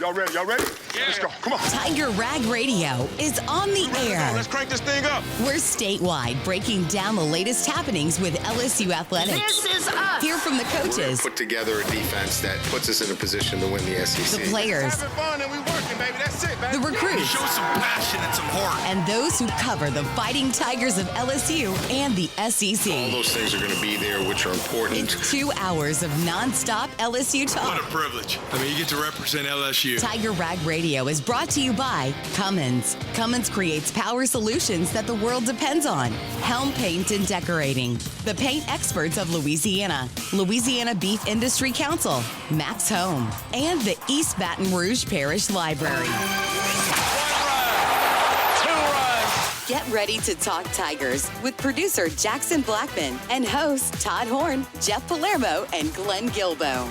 Y'all ready? Yeah. Let's go. Come on. Tiger Rag Radio is on the air. Let's crank this thing up. We're statewide, breaking down the latest happenings with LSU athletics. This is us. Hear from the coaches, Put together a defense that puts us in a position to win the SEC. the players, Having fun and we working, baby. That's it, baby. the recruits, Show some passion and some heart. and those who cover the Fighting Tigers of LSU and the All SEC. those things are going to be there, which are important. It's 2 hours of nonstop LSU What talk. a privilege. I mean, you get to represent LSU. Tiger Rag Radio is brought to you by Cummins. Cummins creates power solutions that the world depends on. Helm Paint and Decorating. The paint experts of Louisiana. Louisiana Beef Industry Council. Max Home. And the East Baton Rouge Parish Library. Get ready to talk Tigers with producer Jackson Blackman and hosts Todd Horne, Jeff Palermo, and Glenn Guilbeau.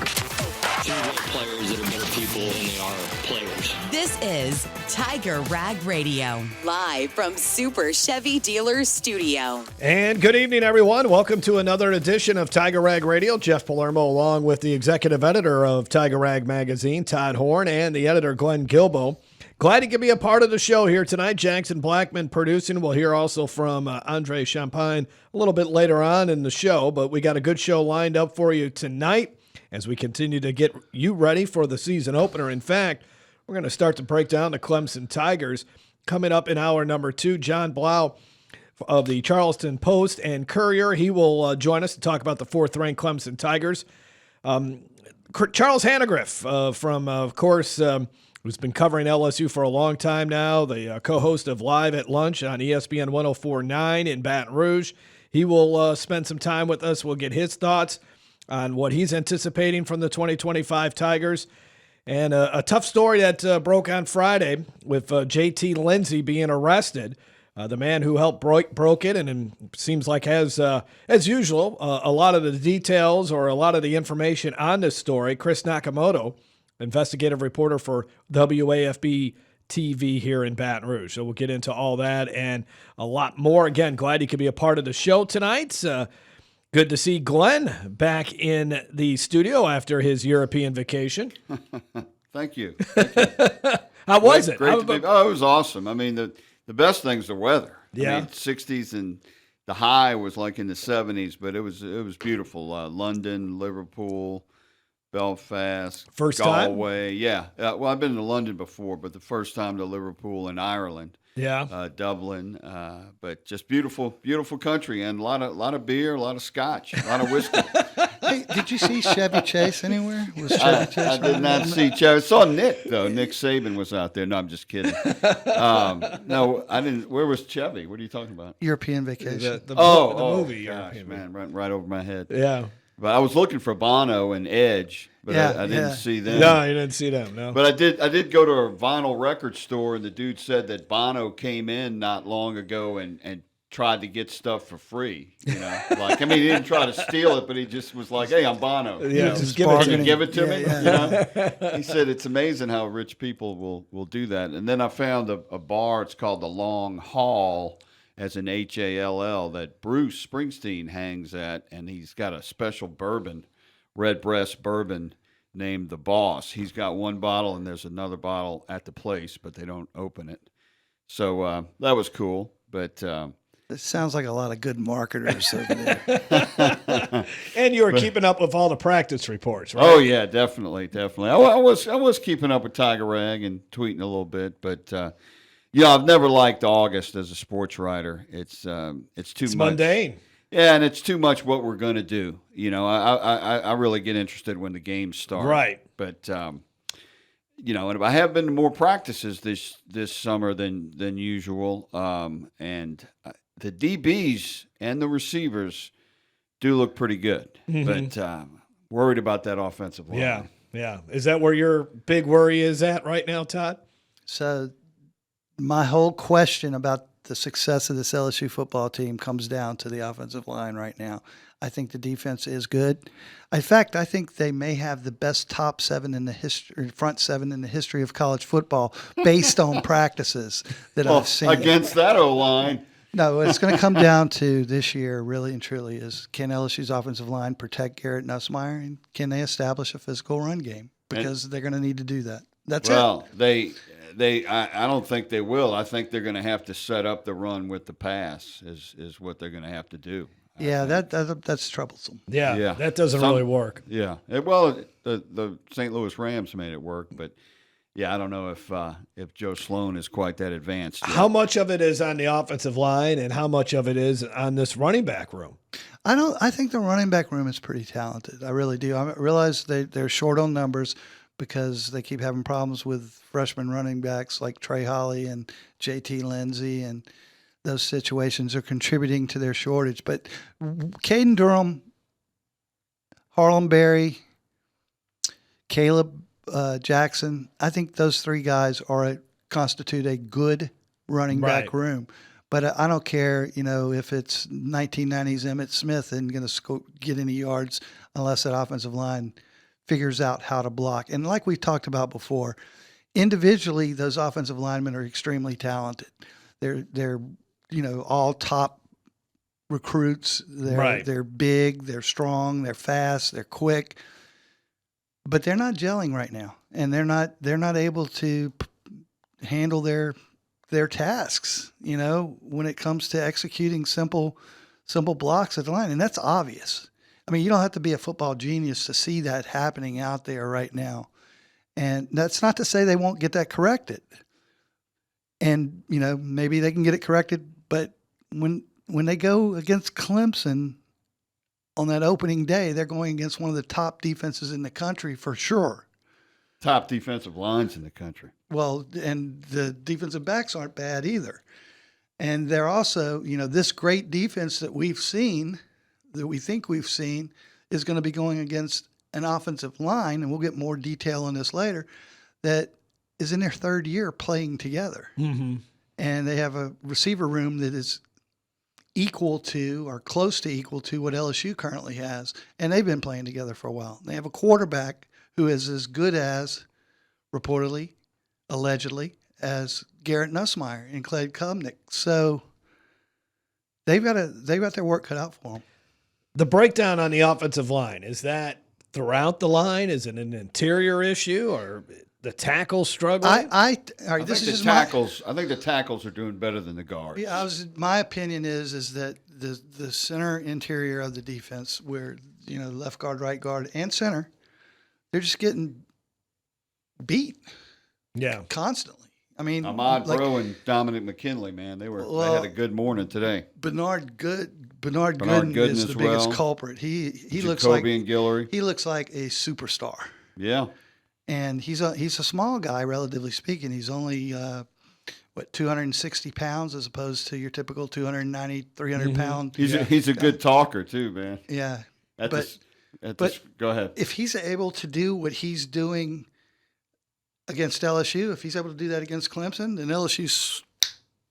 There's a lot of players that are better people than they are players. This is Tiger Rag Radio, live from Super Chevy Dealers Studio. And good evening, everyone. Welcome to another edition of Tiger Rag Radio. Jeff Palermo, along with the executive editor of Tiger Rag Magazine, Todd Horne, and the editor, Glenn Guilbeau. Glad you could be a part of the show here tonight. Jackson Blackman producing. We'll hear also from Andre Champagne a little bit later on in the show, but we got a good show lined up for you tonight as we continue to get you ready for the season opener. In fact, we're going to start to break down the Clemson Tigers. Coming up in hour number 2, Jon Blau of the Charleston Post and Courier. He will join us to talk about the 4th-ranked Clemson Tigers. Charles Hanagriff from, of course, who's been covering LSU for a long time now, the co-host of Live at Lunch on ESPN 104.9 in Baton Rouge. He will spend some time with us. We'll get his thoughts on what he's anticipating from the 2025 Tigers. And a tough story that broke on Friday with JT Lindsey being arrested. The man who helped broke it, and seems like has, as usual, a lot of the details or a lot of the information on this story. Chris Nakamoto, investigative reporter for WAFB-TV here in Baton Rouge. So we'll get into all that and a lot more. Again, glad you could be a part of the show tonight. Good to see Glenn back in the studio after his European vacation. Thank you. How was it? Great to be, it was awesome. I mean, the best thing's the weather. Yeah. I mean, 60s and the high was like in the 70s, but it was beautiful. London, Liverpool, Belfast, First Galway. time? Yeah. Well, I've been to London before, but the first time to Liverpool and Ireland. Yeah. Dublin, but just beautiful, beautiful country, and a lot of beer, a lot of scotch, a lot of whiskey. Hey, did you see Chevy Chase anywhere? Was Chevy Chase I did not see Chevy. I saw Nick though. Nick Saban was out there. No, I'm just kidding. No, I didn't. Where was Chevy? What are you talking about? European vacation. The gosh, movie. European man, right over my head. Yeah. But I was looking for Bono and Edge, but I didn't yeah. see them. No, you didn't see them, no. But I did go to a vinyl record store, and the dude said that Bono came in not long ago and tried to get stuff for free. You know, like, I mean, he didn't try to steal it, but he just was like, "Hey, I'm Bono. Yeah, just give it to me. Give it to me." Yeah. You know, he said it's amazing how rich people will do that. And then I found a bar. It's called the Long Hall, as an HALL, that Bruce Springsteen hangs at, and he's got a special bourbon, Redbreast bourbon, named The Boss. He's got one bottle, and there's another bottle at the place, but they don't open it. So that was cool, but It sounds like a lot of good marketers over there. And you were keeping up with all the practice reports, right? Oh yeah, definitely. I was keeping up with Tiger Rag and tweeting a little bit, but I've never liked August as a sports writer. It's too much. Mundane. Yeah, and it's too much what we're going to do. You know, I really get interested when the games start. Right. But and I have been to more practices this summer than usual. And the DBs and the receivers do look pretty good. Mm-hmm. But worried about that offensive line. Yeah. Is that where your big worry is at right now, Todd? So my whole question about the success of this LSU football team comes down to the offensive line right now. I think the defense is good. In fact, I think they may have the best top seven in the front seven in the history of college football based on practices that I've seen. Against that O-line. No, it's going to come down to this year, really and truly, is can LSU's offensive line protect Garrett Nussmeier, and can they establish a physical run game? Because they're going to need to do that. That's Well, I don't think they will. I think they're going to have to set up the run with the pass is what they're going to have to do. Yeah, that's troublesome. Yeah, that doesn't really work. Yeah. Well, the St. Louis Rams made it work, but yeah, I don't know if Joe Sloan is quite that advanced yet. How much of it is on the offensive line and how much of it is on this running back room? I think the running back room is pretty talented. I really do. I realize they're short on numbers because they keep having problems with freshman running backs like Trey Holly and JT Lindsey, and those situations are contributing to their shortage. But Caden Durham, Harlem Berry, Caleb Jackson, I think those three guys constitute a good running back room. But I don't care, if it's 1990s Emmitt Smith isn't going to get any yards unless that offensive line figures out how to block. And like we talked about before, individually, those offensive linemen are extremely talented. They're all top recruits. They're big, they're strong, they're fast, they're quick. But they're not gelling right now, and they're not able to handle their tasks, when it comes to executing simple blocks at the line. And that's obvious. I mean, you don't have to be a football genius to see that happening out there right now. And that's not to say they won't get that corrected. And, maybe they can get it corrected, but when they go against Clemson on that opening day, they're going against one of the top defenses in the country for sure. Top defensive lines in the country. Well, and the defensive backs aren't bad either. And they're also, this great defense that we think we've seen, is going to be going against an offensive line, and we'll get more detail on this later, that is in their third year playing together. Mm-hmm. And they have a receiver room that is equal to or close to equal to what LSU currently has, and they've been playing together for a while. They have a quarterback who is as good as, reportedly, allegedly, as Garrett Nussmeier and Clyde Kubnick. So they've got their work cut out for them. The breakdown on the offensive line, is that throughout the line? Is it an interior issue or the tackles struggling? I think the tackles are doing better than the guards. Yeah, my opinion is that the center interior of the defense, where left guard, right guard, and center, they're just getting beat. Yeah, constantly. I mean, Ahmad Bro and Dominic McKinley, man, they had a good morning today. Bernard Gooden is the biggest culprit. He looks like Guillory. He looks like a superstar. Yeah. And he's a small guy, relatively speaking. He's only 260 pounds as opposed to your typical 290, 300 pound. He's a good talker too, man. Yeah. Go ahead. If he's able to do what he's doing against LSU, if he's able to do that against Clemson, then LSU's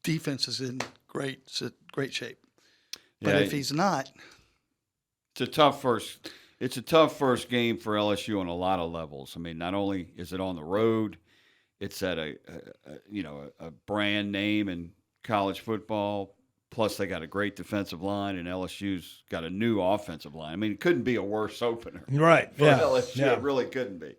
defense is in great shape. But if he's not, it's a tough first game for LSU on a lot of levels. I mean, not only is it on the road, it's at a brand name in college football. Plus, they got a great defensive line, and LSU's got a new offensive line. I mean, it couldn't be a worse opener, right? For LSU, yeah. It really couldn't be.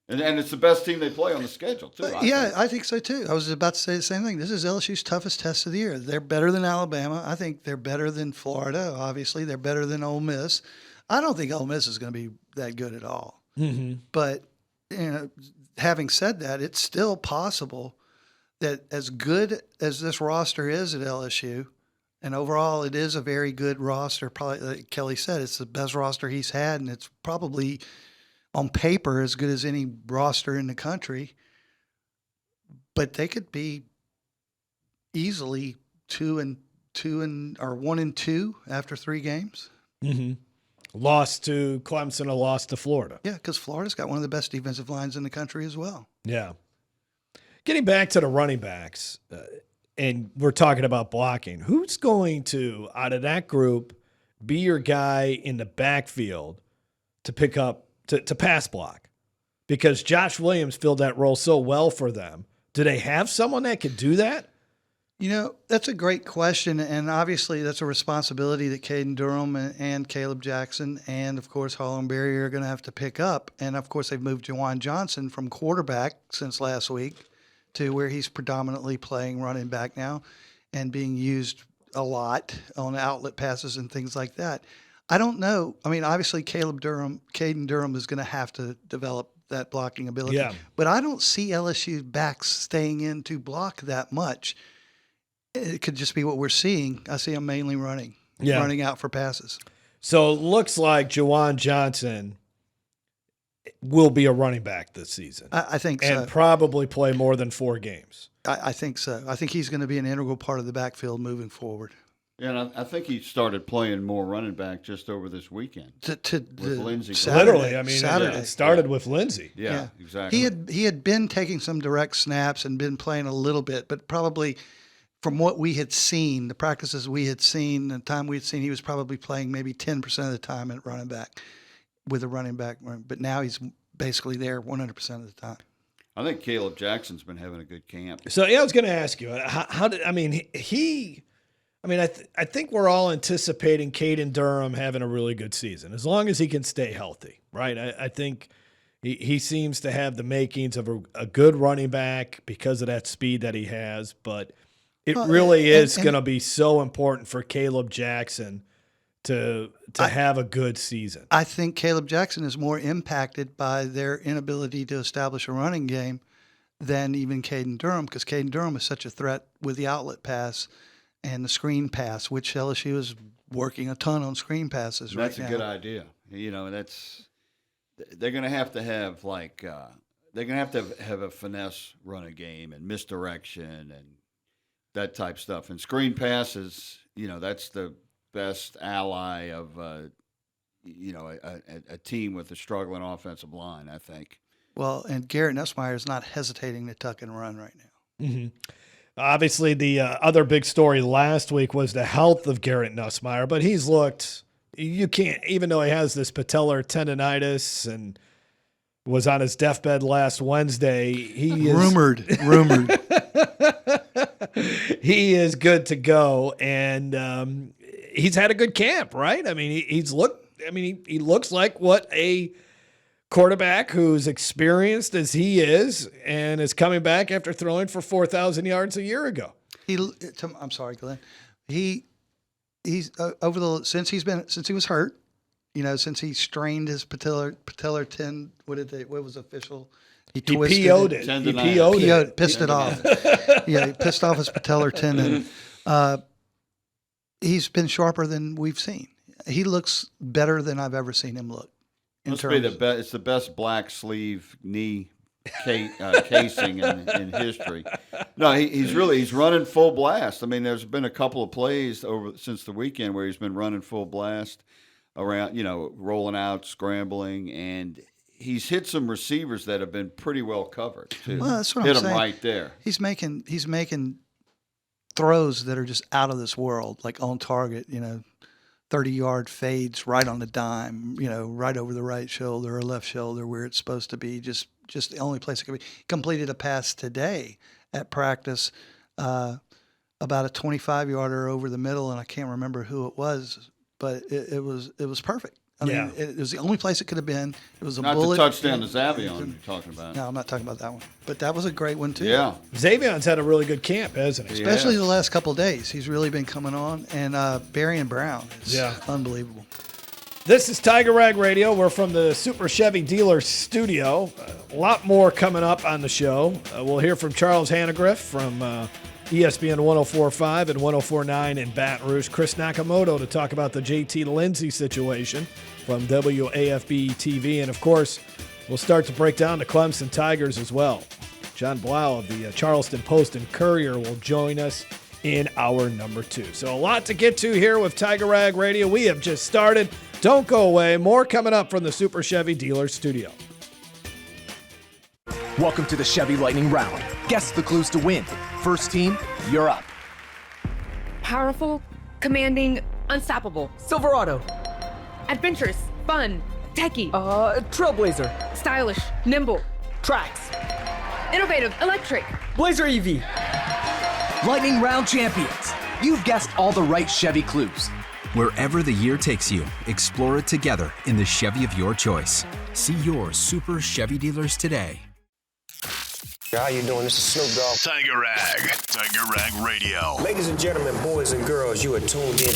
And it's the best team they play on the schedule, too. I think so, too. I was about to say the same thing. This is LSU's toughest test of the year. They're better than Alabama. I think they're better than Florida, obviously. They're better than Ole Miss. I don't think Ole Miss is going to be that good at all. Mm-hmm. But, having said that, it's still possible that as good as this roster is at LSU, and overall it is a very good roster, probably like Kelly said, it's the best roster he's had, and it's probably – on paper as good as any roster in the country, but they could be easily 1-2 after 3 games. Mm-hmm. Lost to Clemson, a loss to Florida. Yeah, because Florida's got one of the best defensive lines in the country as well. Yeah. Getting back to the running backs, and we're talking about blocking, who's going to, out of that group, be your guy in the backfield to pick up, to pass block? Because Josh Williams filled that role so well for them. Do they have someone that could do that? That's a great question, and obviously that's a responsibility that Caden Durham and Caleb Jackson and, of course, Harlan Berry are going to have to pick up. And, of course, they've moved Juwan Johnson from quarterback since last week to where he's predominantly playing running back now and being used a lot on outlet passes and things like that. I don't know. I mean, obviously, Caden Durham is going to have to develop that blocking ability. Yeah. But I don't see LSU backs staying in to block that much. It could just be what we're seeing. I see them mainly running out for passes. So it looks like Juwan Johnson will be a running back this season. I think so. And probably play more than 4 games. I think so. I think he's going to be an integral part of the backfield moving forward. Yeah, and I think he started playing more running back just over this weekend with Lindsay. Literally, I mean, Saturday. it started with Lindsay. Yeah, exactly. He had been taking some direct snaps and been playing a little bit, but probably from what we had seen, the practices we had seen, the time we had seen, he was probably playing maybe 10% of the time at running back with a running back. But now he's basically there 100% of the time. I think Caleb Jackson's been having a good camp. So yeah, I was going to ask you, how did I think we're all anticipating Caden Durham having a really good season as long as he can stay healthy, right? I think he seems to have the makings of a good running back because of that speed that he has, but it really is going to be so important for Caleb Jackson to have a good season. I think Caleb Jackson is more impacted by their inability to establish a running game than even Caden Durham, because Caden Durham is such a threat with the outlet pass and the screen pass, which LSU is working a ton on screen passes right now. That's a good idea. They're going to have a finesse running game and misdirection and that type stuff. And screen passes, that's the best ally of a team with a struggling offensive line, I think. Well, and Garrett Nussmeier is not hesitating to tuck and run right now. Mm-hmm. Obviously, the other big story last week was the health of Garrett Nussmeier, but he's looked – you can't – even though he has this patellar tendonitis and was on his deathbed last Wednesday, he is – Rumored. He is good to go, and he's had a good camp, right? I mean, he looks like what a quarterback who's experienced as he is and is coming back after throwing for 4,000 yards a year ago. I'm sorry, Glenn. He's since he was hurt, since he strained his patellar tendon. What was official? He PO'd it. He PO'd it. Pissed it off. Yeah, he pissed off his patellar tendon. He's been sharper than we've seen. He looks better than I've ever seen him look. It's the best black sleeve knee casing in history. No, he's running full blast. I mean, there's been a couple of plays since the weekend where he's been running full blast around, rolling out, scrambling, and he's hit some receivers that have been pretty well covered too. Well, that's what hit I'm saying. Him right there. He's making throws that are just out of this world, like on target. 30-yard fades right on the dime. Right over the right shoulder or left shoulder where it's supposed to be. Just the only place it could be. Completed a pass today at practice, about a 25-yarder over the middle, and I can't remember who it was, but it was perfect. I mean, it was the only place it could have been. It was a not bullet. Not the touchdown to Xavion you're talking about. No, I'm not talking about that one. But that was a great one, too. Yeah. Xavion's had a really good camp, hasn't he? Especially the last couple of days. He's really been coming on. And Barry and Brown is unbelievable. This is Tiger Rag Radio. We're from the Super Chevy Dealer Studio. A lot more coming up on the show. We'll hear from Charles Hanagriff from ESPN 104.5 and 104.9 in Baton Rouge. Chris Nakamoto to talk about the JT Lindsey situation from WAFB-TV. And, of course, we'll start to break down the Clemson Tigers as well. Jon Blau of the Charleston Post and Courier will join us in hour number 2. So a lot to get to here with Tiger Rag Radio. We have just started. Don't go away. More coming up from the Super Chevy Dealer Studio. Welcome to the Chevy Lightning Round. Guess the clues to win. First team, you're up. Powerful, commanding, unstoppable. Silverado. Adventurous, fun, techie. Trailblazer. Stylish, nimble. Trax. Innovative, electric. Blazer EV. Lightning Round champions. You've guessed all the right Chevy clues. Wherever the year takes you, explore it together in the Chevy of your choice. See your Super Chevy dealers today. How you doing? This is Snoop Dogg. Tiger Rag Radio. Ladies and gentlemen, boys and girls, you are tuned in.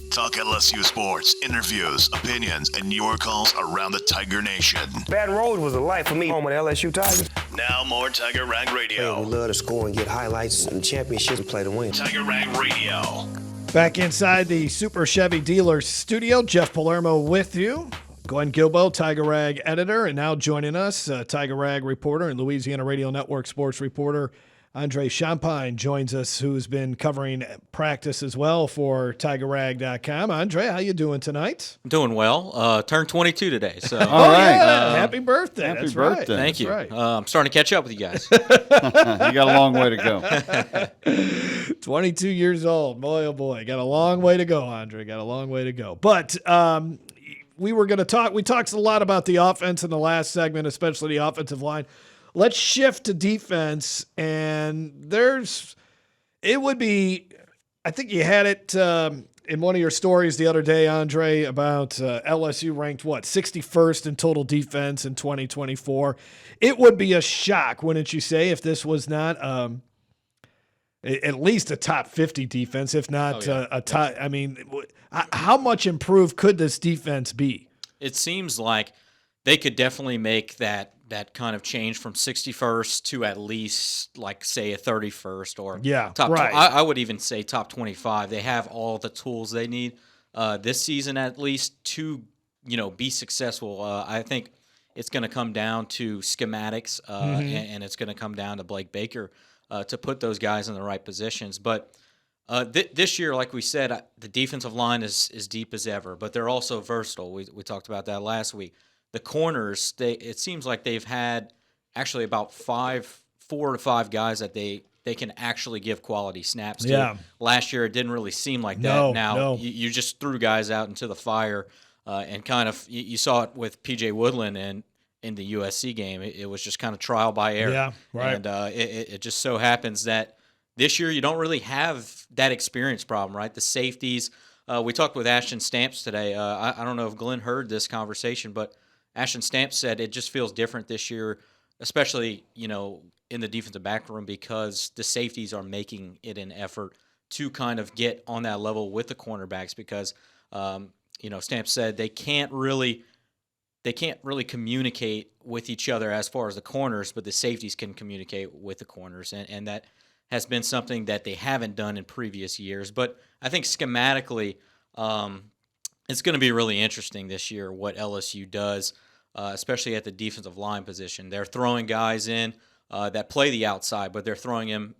Talk LSU sports, interviews, opinions, and your calls around the Tiger Nation. Baton Rouge was a life for me. Home with LSU Tigers. Now more Tiger Rag Radio. Hey, we love to score and get highlights and championships and play to win. Tiger Rag Radio. Back inside the Super Chevy Dealers studio, Jeff Palermo with you. Glenn Guilbeau, Tiger Rag editor, and now joining us, Tiger Rag reporter and Louisiana Radio Network sports reporter Andre Champagne joins us, who's been covering practice as well for TigerRag.com. Andre, how you doing tonight? I'm doing well. Turned 22 today. So all right. Yeah. Happy birthday. Happy That's birthday. Right. Thank you. Right. I'm starting to catch up with you guys. You got a long way to go. 22 years old. Boy, oh boy. Got a long way to go, Andre. Got a long way to go. But we were going to talk. We talked a lot about the offense in the last segment, especially the offensive line. Let's shift to defense, and it would be, I think you had it in one of your stories the other day, Andre, about LSU ranked, 61st in total defense in 2024. It would be a shock, wouldn't you say, if this was not at least a top 50 defense, if not a top. I mean, how much improved could this defense be? It seems like they could definitely make that kind of change from 61st to at least, like, say, a 31st or top. Right. I would even say top 25. They have all the tools they need this season, at least, to be successful. I think it's going to come down to schematics, and it's going to come down to Blake Baker to put those guys in the right positions. But this year, like we said, the defensive line is as deep as ever, but they're also versatile. We talked about that last week. The corners, it seems like they've had actually about 4 to 5 guys that they can actually give quality snaps to. Yeah. Last year, it didn't really seem like that. No, now, no. You just threw guys out into the fire, and kind of you saw it with P.J. Woodland and in the USC game. It was just kind of trial by error. Yeah, right. And it just so happens that this year you don't really have that experience problem, right? The safeties. We talked with Ashton Stamps today. I don't know if Glenn heard this conversation, but Ashton Stamps said it just feels different this year, especially, in the defensive back room, because the safeties are making it an effort to kind of get on that level with the cornerbacks because, Stamps said they can't really communicate with each other as far as the corners, but the safeties can communicate with the corners, and that has been something that they haven't done in previous years. But I think schematically, it's going to be really interesting this year what LSU does, especially at the defensive line position. They're throwing guys in that play the outside, but they're throwing them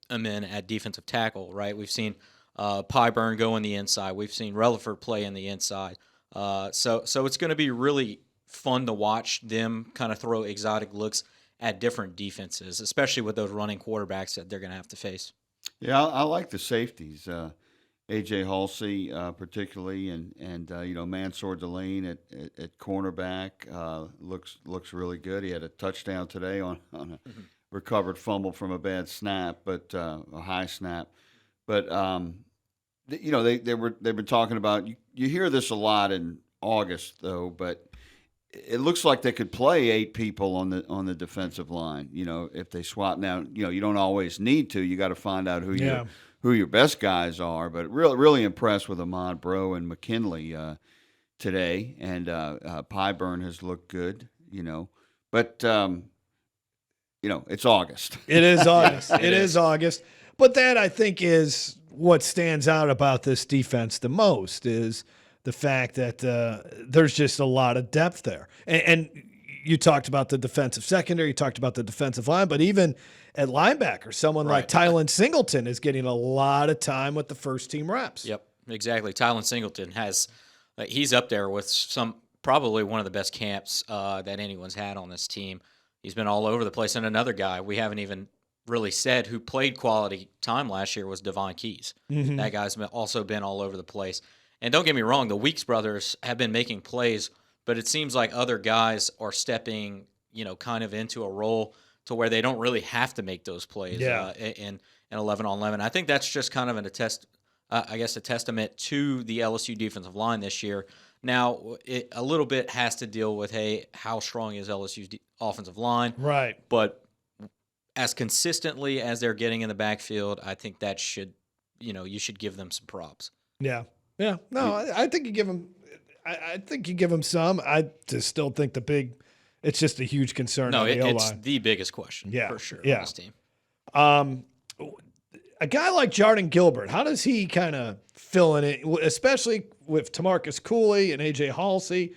in at defensive tackle, right? We've seen Pyburn go in the inside. We've seen Relaford play in the inside. So it's going to be really fun to watch them kind of throw exotic looks at different defenses, especially with those running quarterbacks that they're going to have to face. Yeah, I like the safeties. A.J. Halsey particularly, and Mansour Delane at cornerback looks really good. He had a touchdown today on a recovered fumble from a bad snap, but a high snap. But they've been talking about. You hear this a lot in August though, but it looks like they could play 8 people on the defensive line. If they swap now, you don't always need to. You got to find out who your best guys are. But really impressed with Ahmad Bro and McKinley today, and Pyburn has looked good. But it's August. It is August. It is August. But that, I think, is what stands out about this defense the most is the fact that there's just a lot of depth there. And you talked about the defensive secondary, you talked about the defensive line, but even at linebacker, someone like Tylen Singleton is getting a lot of time with the first-team reps. Yep, exactly. Tylen Singleton he's up there with probably one of the best camps that anyone's had on this team. He's been all over the place. And another guy we haven't even really said who played quality time last year was Devon Keys. Mm-hmm. That guy's also been all over the place. And don't get me wrong, the Weeks brothers have been making plays, but it seems like other guys are stepping, kind of into a role to where they don't really have to make those plays in 11-on-11. I think that's just kind of a testament to the LSU defensive line this year. Now, it a little bit has to deal with, hey, how strong is LSU's offensive line? Right. But as consistently as they're getting in the backfield, I think that should, you should give them some props. Yeah. Yeah. No, I think you give them. I think you give them some. I just still think it's just a huge concern. No, on the O-line. it's the biggest question for sure on this team. A guy like Jon Blau, how does he kind of fill in it, especially with Tamarcus Cooley and A.J. Halsey?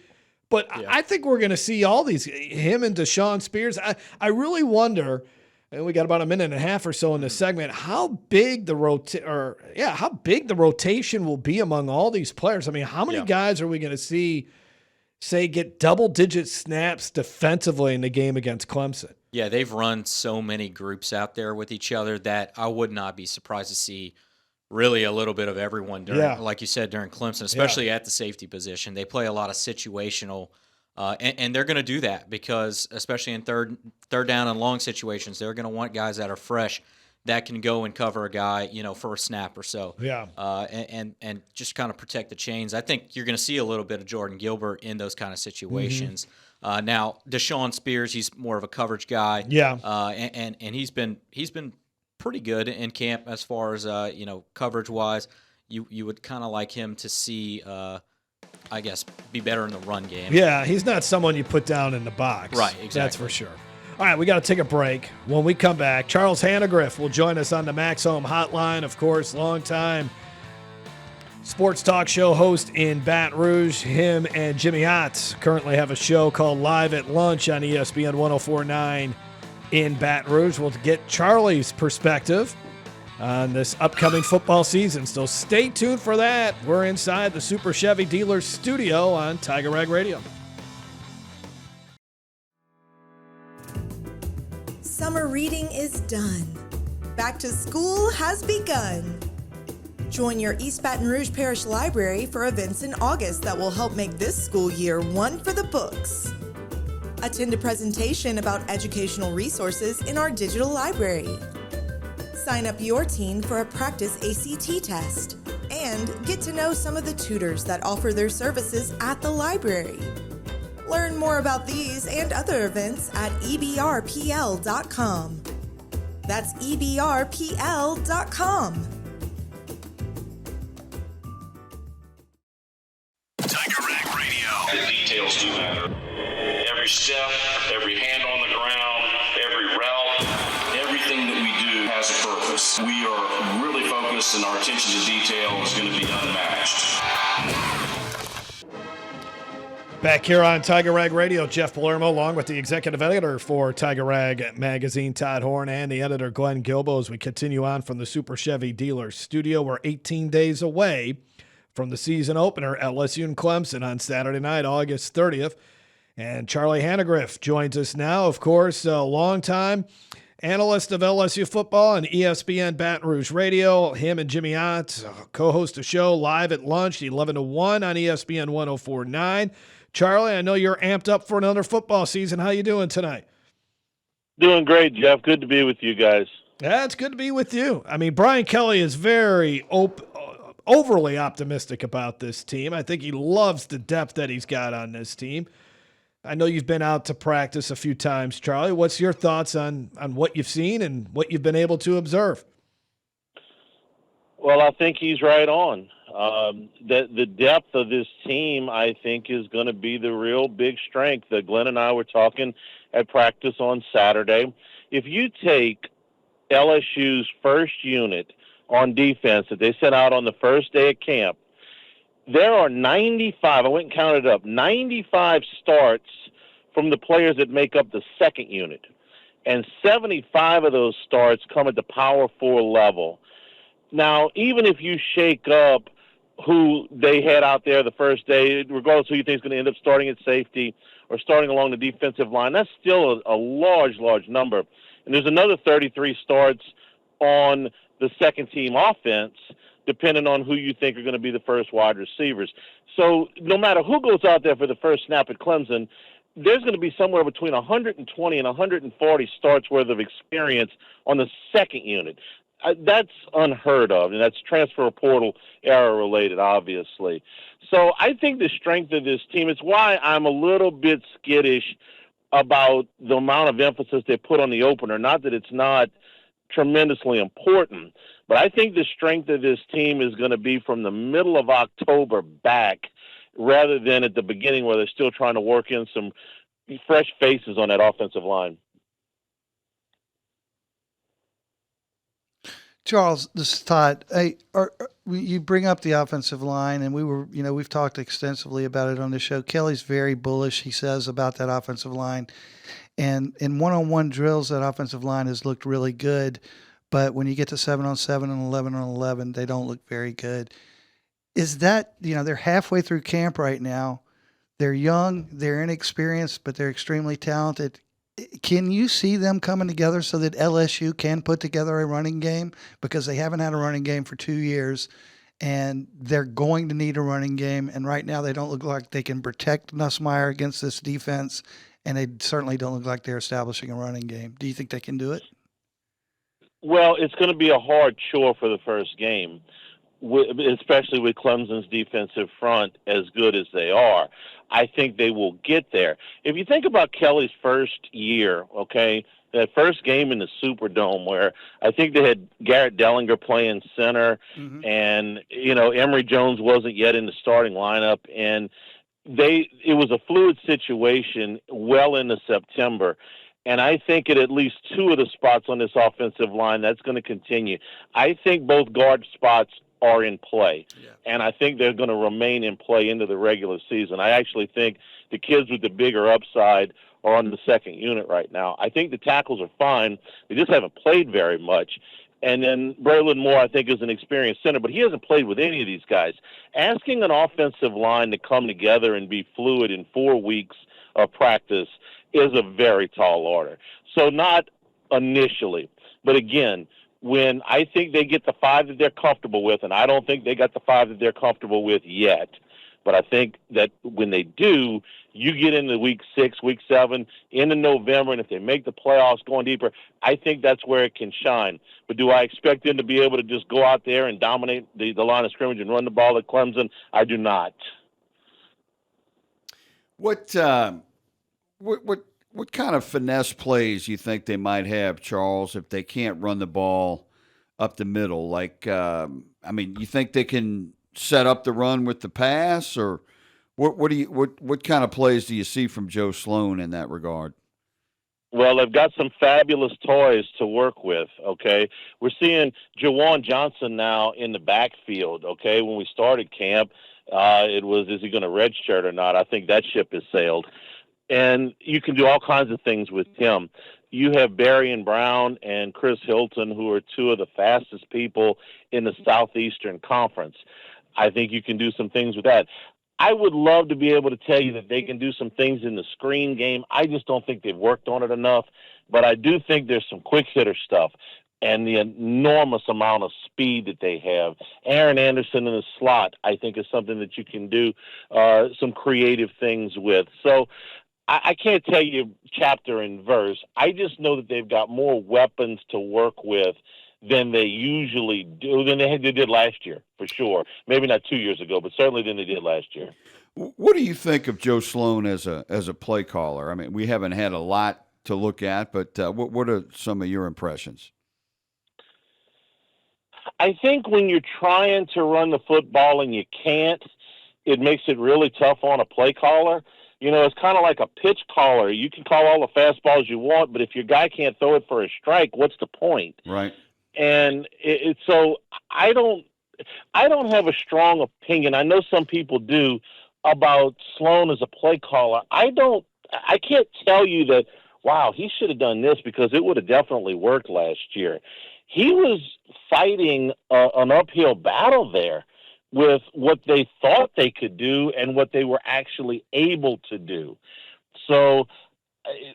But I think we're going to see all these, him and Deshaun Spears. I really wonder, and we got about a minute and a half or so in this segment, how big the rotation will be among all these players. I mean, how many guys are we going to see, say, get double-digit snaps defensively in the game against Clemson? Yeah, they've run so many groups out there with each other that I would not be surprised to see really a little bit of everyone during, like you said, during Clemson, especially at the safety position. They play a lot of situational, and they're going to do that because, especially in third down and long situations, they're going to want guys that are fresh that can go and cover a guy, for a snap or so. Yeah. And just kind of protect the chains. I think you're going to see a little bit of Jon Blau in those kind of situations. Now, Deshaun Spears, he's more of a coverage guy. Yeah. And he's been pretty good in camp as far as coverage wise. You would kind of like him to see, I guess, be better in the run game. Yeah, he's not someone you put down in the box. Right, exactly. That's for sure. All right, we got to take a break. When we come back, Charles Hanagriff will join us on the Max Home Hotline. Of course, longtime sports talk show host in Baton Rouge. Him and Jimmy Otts currently have a show called Live at Lunch on ESPN 104.9 in Baton Rouge. We'll get Charlie's perspective on this upcoming football season. So stay tuned for that. We're inside the Super Chevy Dealers studio on Tiger Rag Radio. Summer reading is done. Back to school has begun. Join your East Baton Rouge Parish Library for events in August that will help make this school year one for the books. Attend a presentation about educational resources in our digital library. Sign up your teen for a practice ACT test and get to know some of the tutors that offer their services at the library. Learn more about these and other events at ebrpl.com. That's ebrpl.com. Tiger Rag Radio. The details do matter. Every step, every hand on the ground, every route, everything that we do has a purpose. We are really focused, and our attention to detail is going to be unmatched. Back here on Tiger Rag Radio, Jeff Palermo, along with the executive editor for Tiger Rag Magazine, Todd Horne, and the editor, Glenn Guilbeau, as we continue on from the Super Chevy Dealers studio. We're 18 days away from the season opener, LSU and Clemson, on Saturday night, August 30th. And Charlie Hanagriff joins us now, of course, a longtime analyst of LSU football and ESPN Baton Rouge Radio. Him and Jimmy Ott co-host a show Live at Lunch, 11 to 1 on ESPN 104.9. Charlie, I know you're amped up for another football season. How you doing tonight? Doing great, Jeff. Good to be with you guys. Yeah, it's good to be with you. I mean, Brian Kelly is very overly optimistic about this team. I think he loves the depth that he's got on this team. I know you've been out to practice a few times, Charlie. What's your thoughts on what you've seen and what you've been able to observe? Well, I think he's right on. The depth of this team, I think, is going to be the real big strength. Glenn and I were talking at practice on Saturday. If you take LSU's first unit on defense that they sent out on the first day of camp, there are 95, I went and counted up, 95 starts from the players that make up the second unit. And 75 of those starts come at the Power 4 level. Now, even if you shake up who they had out there the first day, regardless who you think is going to end up starting at safety or starting along the defensive line, that's still a large, large number. And there's another 33 starts on the second team offense, depending on who you think are going to be the first wide receivers. So no matter who goes out there for the first snap at Clemson, there's going to be somewhere between 120 and 140 starts worth of experience on the second unit. That's unheard of, and that's transfer portal era related, obviously. So I think the strength of this team, it's why I'm a little bit skittish about the amount of emphasis they put on the opener. Not that it's not tremendously important, but I think the strength of this team is going to be from the middle of October back rather than at the beginning where they're still trying to work in some fresh faces on that offensive line. Charles, this is Todd. Hey, you bring up the offensive line, and we've talked extensively about it on the show. Kelly's very bullish, he says, about that offensive line. And in one-on-one drills, that offensive line has looked really good. But when you get to 7-on-7 and 11-on-11, they don't look very good. Is that, they're halfway through camp right now. They're young, they're inexperienced, but they're extremely talented. Can you see them coming together so that LSU can put together a running game? Because they haven't had a running game for 2 years, and they're going to need a running game. And right now they don't look like they can protect Nussmeier against this defense, and they certainly don't look like they're establishing a running game. Do you think they can do it? Well, it's going to be a hard chore for the first game, especially with Clemson's defensive front as good as they are. I think they will get there. If you think about Kelly's first year, okay, that first game in the Superdome where I think they had Garrett Dellinger playing center, and, Emory Jones wasn't yet in the starting lineup, and it was a fluid situation well into September. And I think at least two of the spots on this offensive line, that's going to continue. I think both guard spots are in play, and I think they're going to remain in play into the regular season. I actually think the kids with the bigger upside are on the second unit right now. I think the tackles are fine. They just haven't played very much. And then Braylon Moore, I think, is an experienced center, but he hasn't played with any of these guys. Asking an offensive line to come together and be fluid in 4 weeks of practice is a very tall order. So not initially, but again, when I think they get the 5 that they're comfortable with, and I don't think they got the 5 that they're comfortable with yet, but I think that when they do, you get into week 6, week 7, into November, and if they make the playoffs going deeper, I think that's where it can shine. But do I expect them to be able to just go out there and dominate the line of scrimmage and run the ball at Clemson? I do not. What kind of finesse plays you think they might have, Charles, if they can't run the ball up the middle? Like, you think they can set up the run with the pass, or what kind of plays do you see from Joe Sloan in that regard? Well, they've got some fabulous toys to work with, okay? We're seeing Jawan Johnson now in the backfield, okay? When we started camp, it was, is he going to redshirt or not? I think that ship has sailed. And you can do all kinds of things with him. You have Barry and Brown and Chris Hilton, who are two of the fastest people in the Southeastern Conference. I think you can do some things with that. I would love to be able to tell you that they can do some things in the screen game. I just don't think they've worked on it enough. But I do think there's some quick hitter stuff and the enormous amount of speed that they have. Aaron Anderson in the slot, I think, is something that you can do some creative things with. So I can't tell you chapter and verse. I just know that they've got more weapons to work with than they usually do, than they did last year, for sure. Maybe not 2 years ago, but certainly than they did last year. What do you think of Joe Sloan as a play caller? I mean, we haven't had a lot to look at, but what are some of your impressions? I think when you're trying to run the football and you can't, it makes it really tough on a play caller. It's kind of like a pitch caller. You can call all the fastballs you want, but if your guy can't throw it for a strike, what's the point? Right. And so I don't have a strong opinion. I know some people do about Sloan as a play caller. I can't tell you that, wow, he should have done this because it would have definitely worked last year. He was fighting an uphill battle there with what they thought they could do and what they were actually able to do. So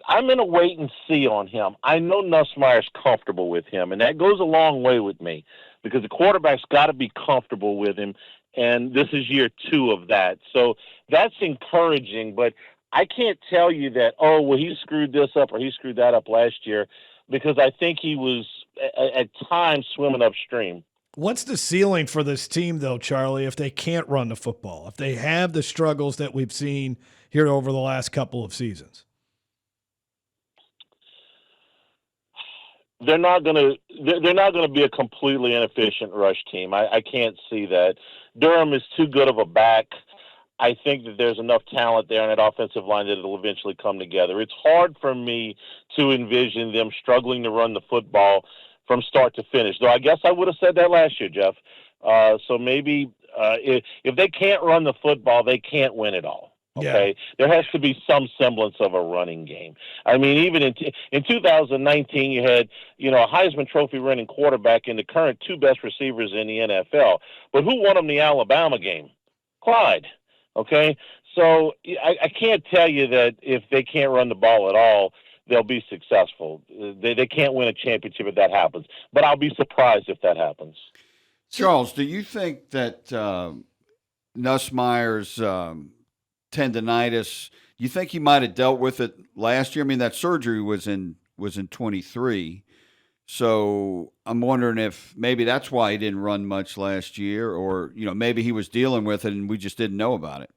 I'm in a wait and see on him. I know Nussmeier's comfortable with him, and that goes a long way with me because the quarterback's got to be comfortable with him, and this is year 2 of that. So that's encouraging, but I can't tell you that, oh, well, he screwed this up or he screwed that up last year, because I think he was at times swimming upstream. What's the ceiling for this team, though, Charlie, if they can't run the football, if they have the struggles that we've seen here over the last couple of seasons? They're not going to be a completely inefficient rush team. I can't see that. Durham is too good of a back. I think that there's enough talent there in that offensive line that it'll eventually come together. It's hard for me to envision them struggling to run the football from start to finish, though I guess I would have said that last year, Jeff. So maybe if they can't run the football, they can't win it all. Okay, there has to be some semblance of a running game. I mean, even in 2019, you had a Heisman Trophy winning quarterback and the current two best receivers in the NFL. But who won them the Alabama game? Clyde. Okay, so I can't tell you that if they can't run the ball at all, they'll be successful. They can't win a championship if that happens. But I'll be surprised if that happens. Charles, do you think that Nussmeier's tendonitis, you think he might have dealt with it last year? I mean, that surgery was in 23. So I'm wondering if maybe that's why he didn't run much last year, or maybe he was dealing with it and we just didn't know about it.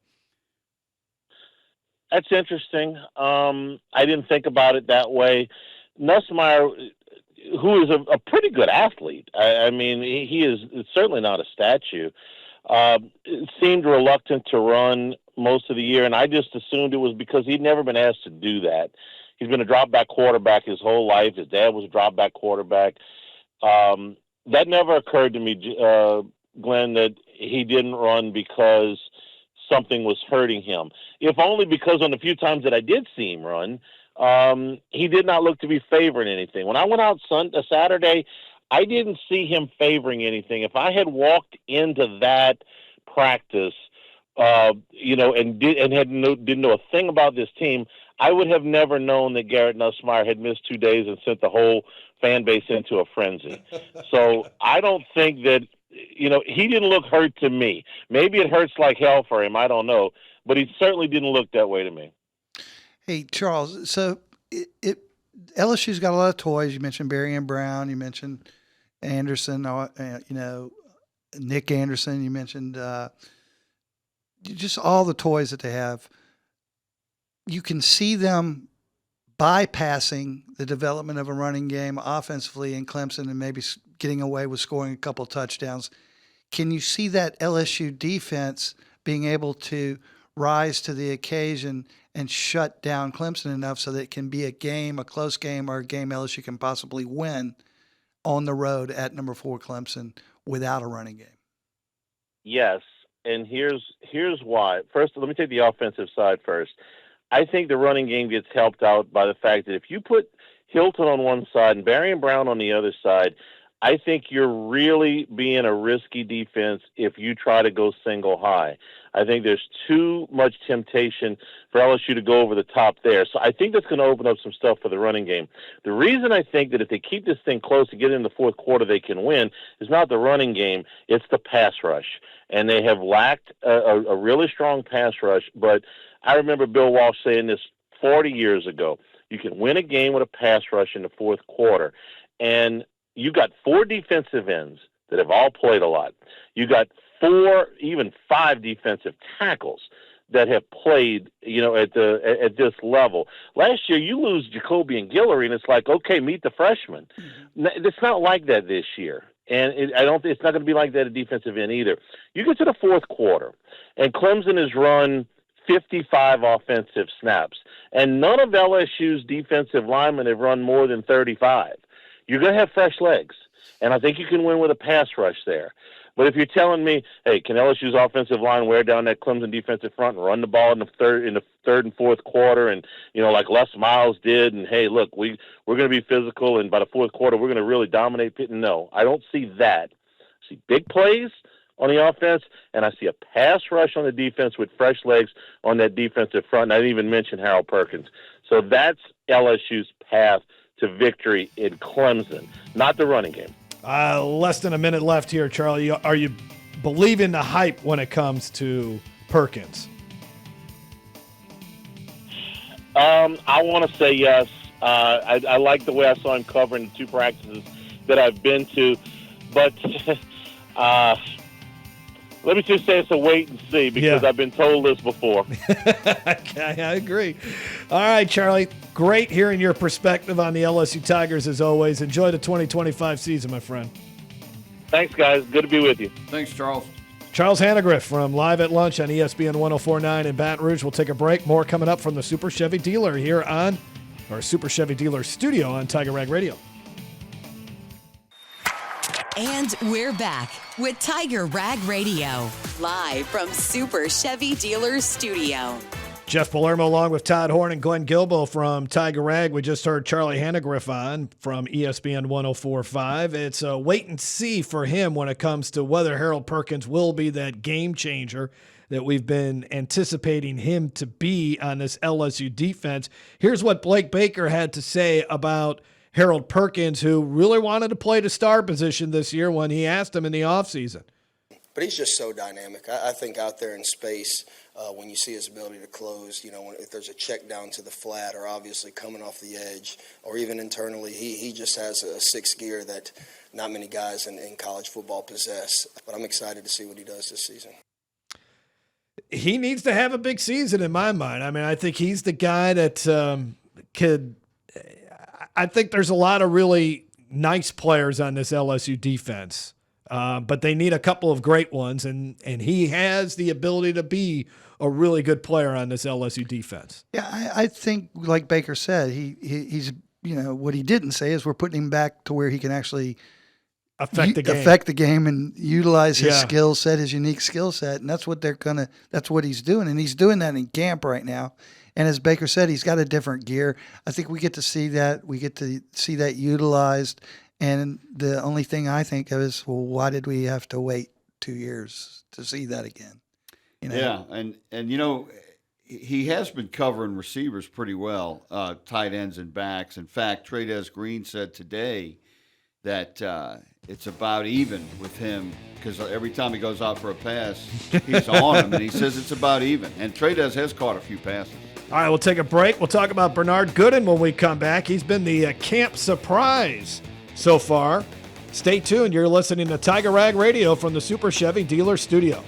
That's interesting. I didn't think about it that way. Nussmeier, who is a pretty good athlete, I mean, he is certainly not a statue, seemed reluctant to run most of the year, and I just assumed it was because he'd never been asked to do that. He's been a drop-back quarterback his whole life. His dad was a drop-back quarterback. That never occurred to me, Glenn, that he didn't run because something was hurting him. If only because on the few times that I did see him run, he did not look to be favoring anything. When I went out Saturday, I didn't see him favoring anything. If I had walked into that practice, and didn't know a thing about this team, I would have never known that Garrett Nussmeier had missed 2 days and sent the whole fan base into a frenzy. So I don't think that, he didn't look hurt to me. Maybe it hurts like hell for him. I don't know. But he certainly didn't look that way to me. Hey, Charles, so LSU's got a lot of toys. You mentioned Barry and Brown. You mentioned Anderson, Nick Anderson. You mentioned just all the toys that they have. You can see them bypassing the development of a running game offensively in Clemson and maybe getting away with scoring a couple touchdowns. Can you see that LSU defense being able to rise to the occasion and shut down Clemson enough so that it can be a close game, or a game LSU can possibly win on the road at number 4 Clemson without a running game? Yes, and here's why. First, let me take the offensive side first. I think the running game gets helped out by the fact that if you put Hilton on one side and Barry and Brown on the other side, I think you're really being a risky defense if you try to go single high. I think there's too much temptation for LSU to go over the top there. So I think that's going to open up some stuff for the running game. The reason I think that if they keep this thing close to get in the fourth quarter they can win is not the running game, it's the pass rush. And they have lacked a really strong pass rush. But I remember Bill Walsh saying this 40 years ago. You can win a game with a pass rush in the fourth quarter. And you got 4 defensive ends that have all played a lot. You got 4, even 5 defensive tackles that have played, at this level. Last year, you lose Jacoby and Guillory, and it's like, okay, meet the freshmen. It's not like that this year, and it's not going to be like that at defensive end either. You get to the fourth quarter, and Clemson has run 55 offensive snaps, and none of LSU's defensive linemen have run more than 35. You're going to have fresh legs, and I think you can win with a pass rush there. But if you're telling me, hey, can LSU's offensive line wear down that Clemson defensive front and run the ball in the third and fourth quarter, and like Les Miles did, and hey, look, we're going to be physical, and by the fourth quarter we're going to really dominate Pitt? No, I don't see that. I see big plays on the offense, and I see a pass rush on the defense with fresh legs on that defensive front. And I didn't even mention Harold Perkins. So that's LSU's path to victory in Clemson, not the running game. Less than a minute left here, Charlie. Are you believing the hype when it comes to Perkins? I want to say yes. I like the way I saw him covering the 2 practices that I've been to, but let me just say it's a wait and see because I've been told this before. I agree. All right, Charlie. Great hearing your perspective on the LSU Tigers as always. Enjoy the 2025 season, my friend. Thanks, guys. Good to be with you. Thanks, Charles. Charles Hanagriff from Live at Lunch on ESPN 104.9 in Baton Rouge. We'll take a break. More coming up from the Super Chevy Dealer here on our Super Chevy Dealer studio on Tiger Rag Radio. And we're back with Tiger Rag Radio, live from Super Chevy Dealers Studio. Jeff Palermo along with Todd Horne and Glenn Guilbeau from Tiger Rag. We just heard Charlie Hanagriff on from ESPN 104.5. It's a wait and see for him when it comes to whether Harold Perkins will be that game changer that we've been anticipating him to be on this LSU defense. Here's what Blake Baker had to say about Harold Perkins, who really wanted to play the star position this year when he asked him in the offseason. But he's just so dynamic. I think out there in space, when you see his ability to close, if there's a check down to the flat or obviously coming off the edge or even internally, he just has a 6th gear that not many guys in college football possess. But I'm excited to see what he does this season. He needs to have a big season in my mind. I mean, I think he's the guy that could – I think there's a lot of really nice players on this LSU defense. But they need a couple of great ones, and he has the ability to be a really good player on this LSU defense. Yeah, I think, like Baker said, he's what he didn't say is we're putting him back to where he can actually affect the game and utilize his skill set, his unique skill set, and that's what that's what he's doing, and he's doing that in camp right now. And as Baker said, he's got a different gear. I think we get to see that. We get to see that utilized. And the only thing I think of is, well, why did we have to wait 2 years to see that again? Yeah, and he has been covering receivers pretty well, tight ends and backs. In fact, Trades Green said today that it's about even with him because every time he goes out for a pass, he's on him, and he says it's about even. And Trades has caught a few passes. All right, we'll take a break. We'll talk about Bernard Gooden when we come back. He's been the camp surprise so far. Stay tuned. You're listening to Tiger Rag Radio from the Super Chevy Dealer Studio.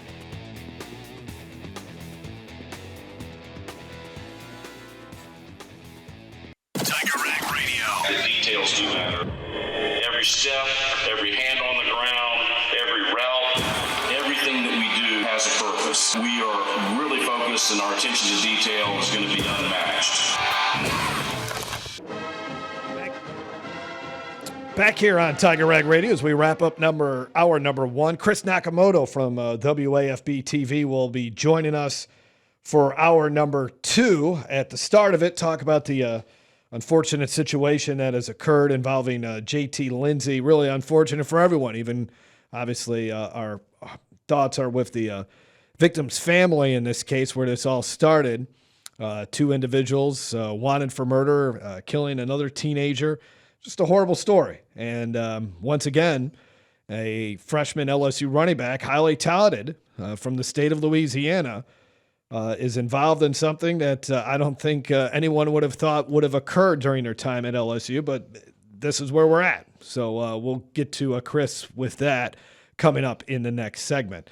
Tiger Rag Radio. The details do matter. Every step, every hand on the ground, every route, everything that we do has a purpose. We are really focused, and our attention to detail is going to be unmatched. Back here on Tiger Rag Radio as we wrap up hour number 1. Chris Nakamoto from WAFB-TV will be joining us for hour number 2. At the start of it, talk about the unfortunate situation that has occurred involving JT Lindsey. Really unfortunate for everyone. Even, obviously, our thoughts are with the victim's family in this case where this all started. 2 individuals wanted for murder, killing another teenager. Just a horrible story. And once again, a freshman LSU running back, highly touted from the state of Louisiana, is involved in something that I don't think anyone would have thought would have occurred during their time at LSU, but this is where we're at. So we'll get to Chris with that coming up in the next segment.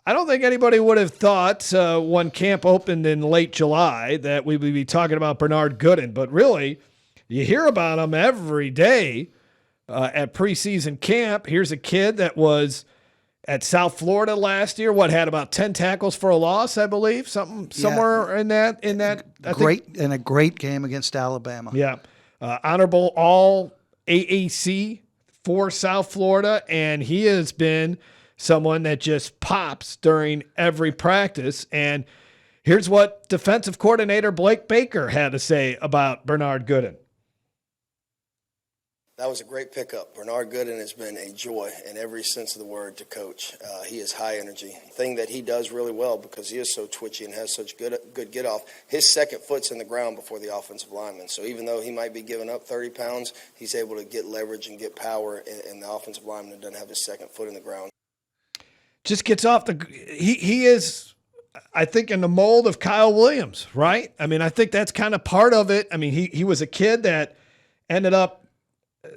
I don't think anybody would have thought when camp opened in late July that we would be talking about Bernard Gooden, but really, you hear about him every day at preseason camp. Here's a kid that was at South Florida last year. Had about 10 tackles for a loss, I believe, somewhere in that. A great game against Alabama. Yeah, honorable All AAC for South Florida, and he has been someone that just pops during every practice. And here's what defensive coordinator Blake Baker had to say about Bernard Gooden. That was a great pickup. Bernard Gooden has been a joy in every sense of the word to coach. He is high energy. Thing that he does really well because he is so twitchy and has such good get off. His second foot's in the ground before the offensive lineman. So even though he might be giving up 30 pounds, he's able to get leverage and get power, and the offensive lineman doesn't have his second foot in the ground. Just gets off the. He is I think in the mold of Kyle Williams, right? I mean, I think that's kind of part of it. I mean, he was a kid that ended up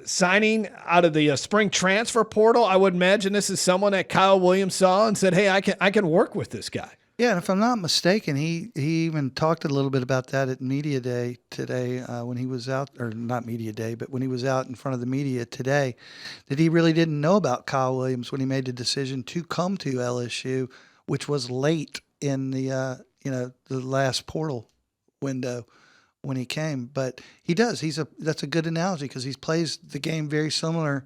signing out of the spring transfer portal. I would imagine this is someone that Kyle Williams saw and said, hey, I can work with this guy. Yeah, and if I'm not mistaken, he even talked a little bit about that at Media Day today when he was out, or not Media Day, but when he was out in front of the media today, that he really didn't know about Kyle Williams when he made the decision to come to LSU, which was late in the the last portal window when he came. But he does. That's a good analogy because he plays the game very similar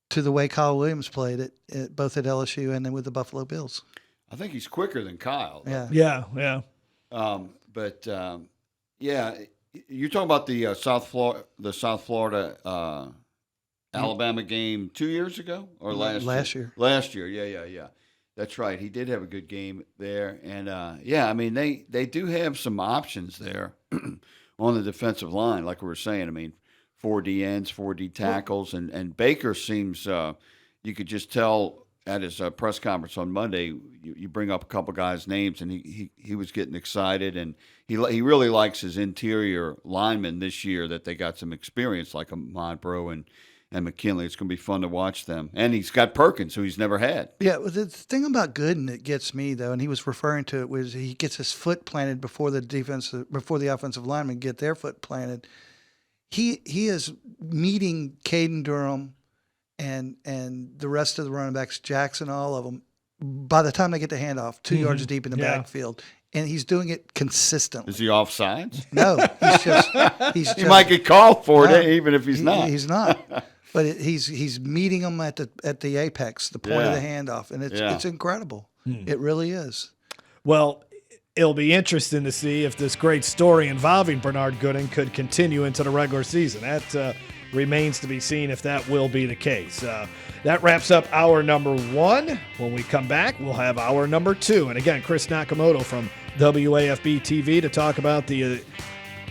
to the way Kyle Williams played it both at LSU and then with the Buffalo Bills. I think he's quicker than Kyle. Yeah. Yeah, you're talking about the South Florida Alabama game 2 years ago or last year? Last year, yeah. That's right. He did have a good game there, and I mean they do have some options there on the defensive line, like we were saying. I mean, 4 D ends, 4 D tackles, and Baker seems you could just tell at his press conference on Monday, you bring up a couple guys' names, and he was getting excited, and he really likes his interior linemen this year that they got some experience, like Monbro and McKinley. It's going to be fun to watch them. And he's got Perkins, who he's never had. Yeah, well, the thing about Gooden that gets me, though, and he was referring to it, was he gets his foot planted before the offensive linemen get their foot planted. He is meeting Caden Durham and the rest of the running backs, Jackson, all of them, by the time they get the handoff, 2 yards deep in the backfield. And he's doing it consistently. Is he offsides? No, he's just he might get called for it, even if he's not. He's not. But he's meeting them at the apex, the point of the handoff, and it's incredible. It really is. Well, it'll be interesting to see if this great story involving Bernard Gooden could continue into the regular season. That remains to be seen if that will be the case. That wraps up hour number 1. When we come back, we'll have hour number 2. And again, Chris Nakamoto from WAFB-TV to talk about the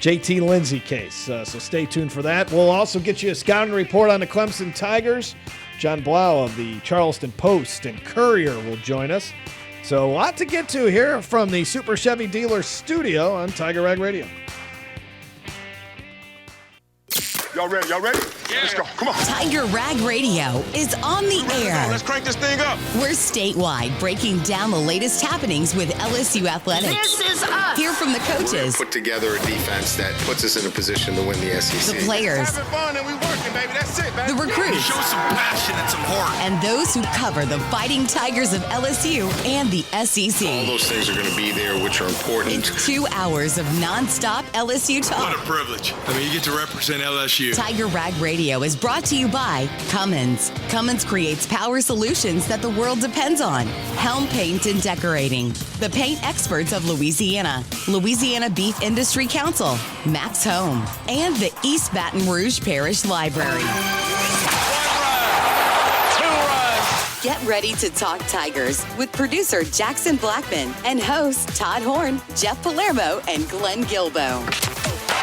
JT Lindsey case. So stay tuned for that. We'll also get you a scouting report on the Clemson Tigers. Jon Blau of the Charleston Post and Courier will join us. So a lot to get to here from the Super Chevy Dealer studio on Tiger Rag Radio. Y'all ready? Yeah. Let's go. Come on. Tiger Rag Radio is on the air. Let's crank this thing up. We're statewide, breaking down the latest happenings with LSU athletics. This is us. Hear from the coaches, Put together a defense that puts us in a position to win the SEC. the players, Having fun and we working, baby. That's it, baby. the recruits, Show some passion and some heart. and those who cover the Fighting Tigers of LSU and the All SEC. those things are going to be there, which are important. It's 2 hours of nonstop LSU What talk. a privilege. I mean, you get to represent LSU. Tiger Rag Radio is brought to you by Cummins. Cummins creates power solutions that the world depends on. Helm Paint and Decorating. The paint experts of Louisiana. Louisiana Beef Industry Council. Max Home. And the East Baton Rouge Parish Library. Get ready to talk Tigers with producer Jackson Blackman and hosts Todd Horne, Jeff Palermo, and Glenn Guilbeau.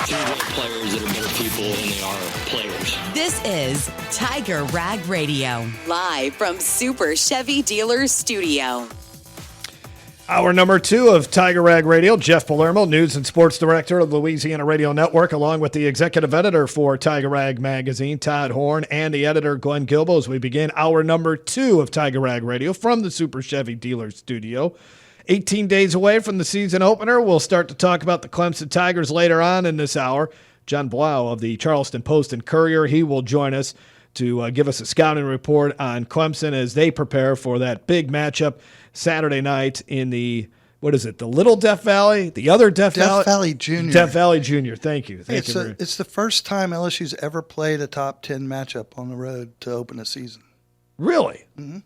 You want players that are better people than they are players. This is Tiger Rag Radio, live from Super Chevy Dealers Studio. Hour number 2 of Tiger Rag Radio. Jeff Palermo, News and Sports Director of Louisiana Radio Network, along with the Executive Editor for Tiger Rag Magazine, Todd Horne, and the Editor, Glenn Guilbeau, as we begin hour number 2 of Tiger Rag Radio from the Super Chevy Dealers Studio. 18 days away from the season opener. We'll start to talk about the Clemson Tigers later on in this hour. Jon Blau of the Charleston Post and Courier, he will join us to give us a scouting report on Clemson as they prepare for that big matchup Saturday night in the, the Little Death Valley? The other Death Valley? Death Valley Junior. Death Valley Junior. Thank you. It's the first time LSU's ever played a top 10 matchup on the road to open a season. Really? Mm-hmm.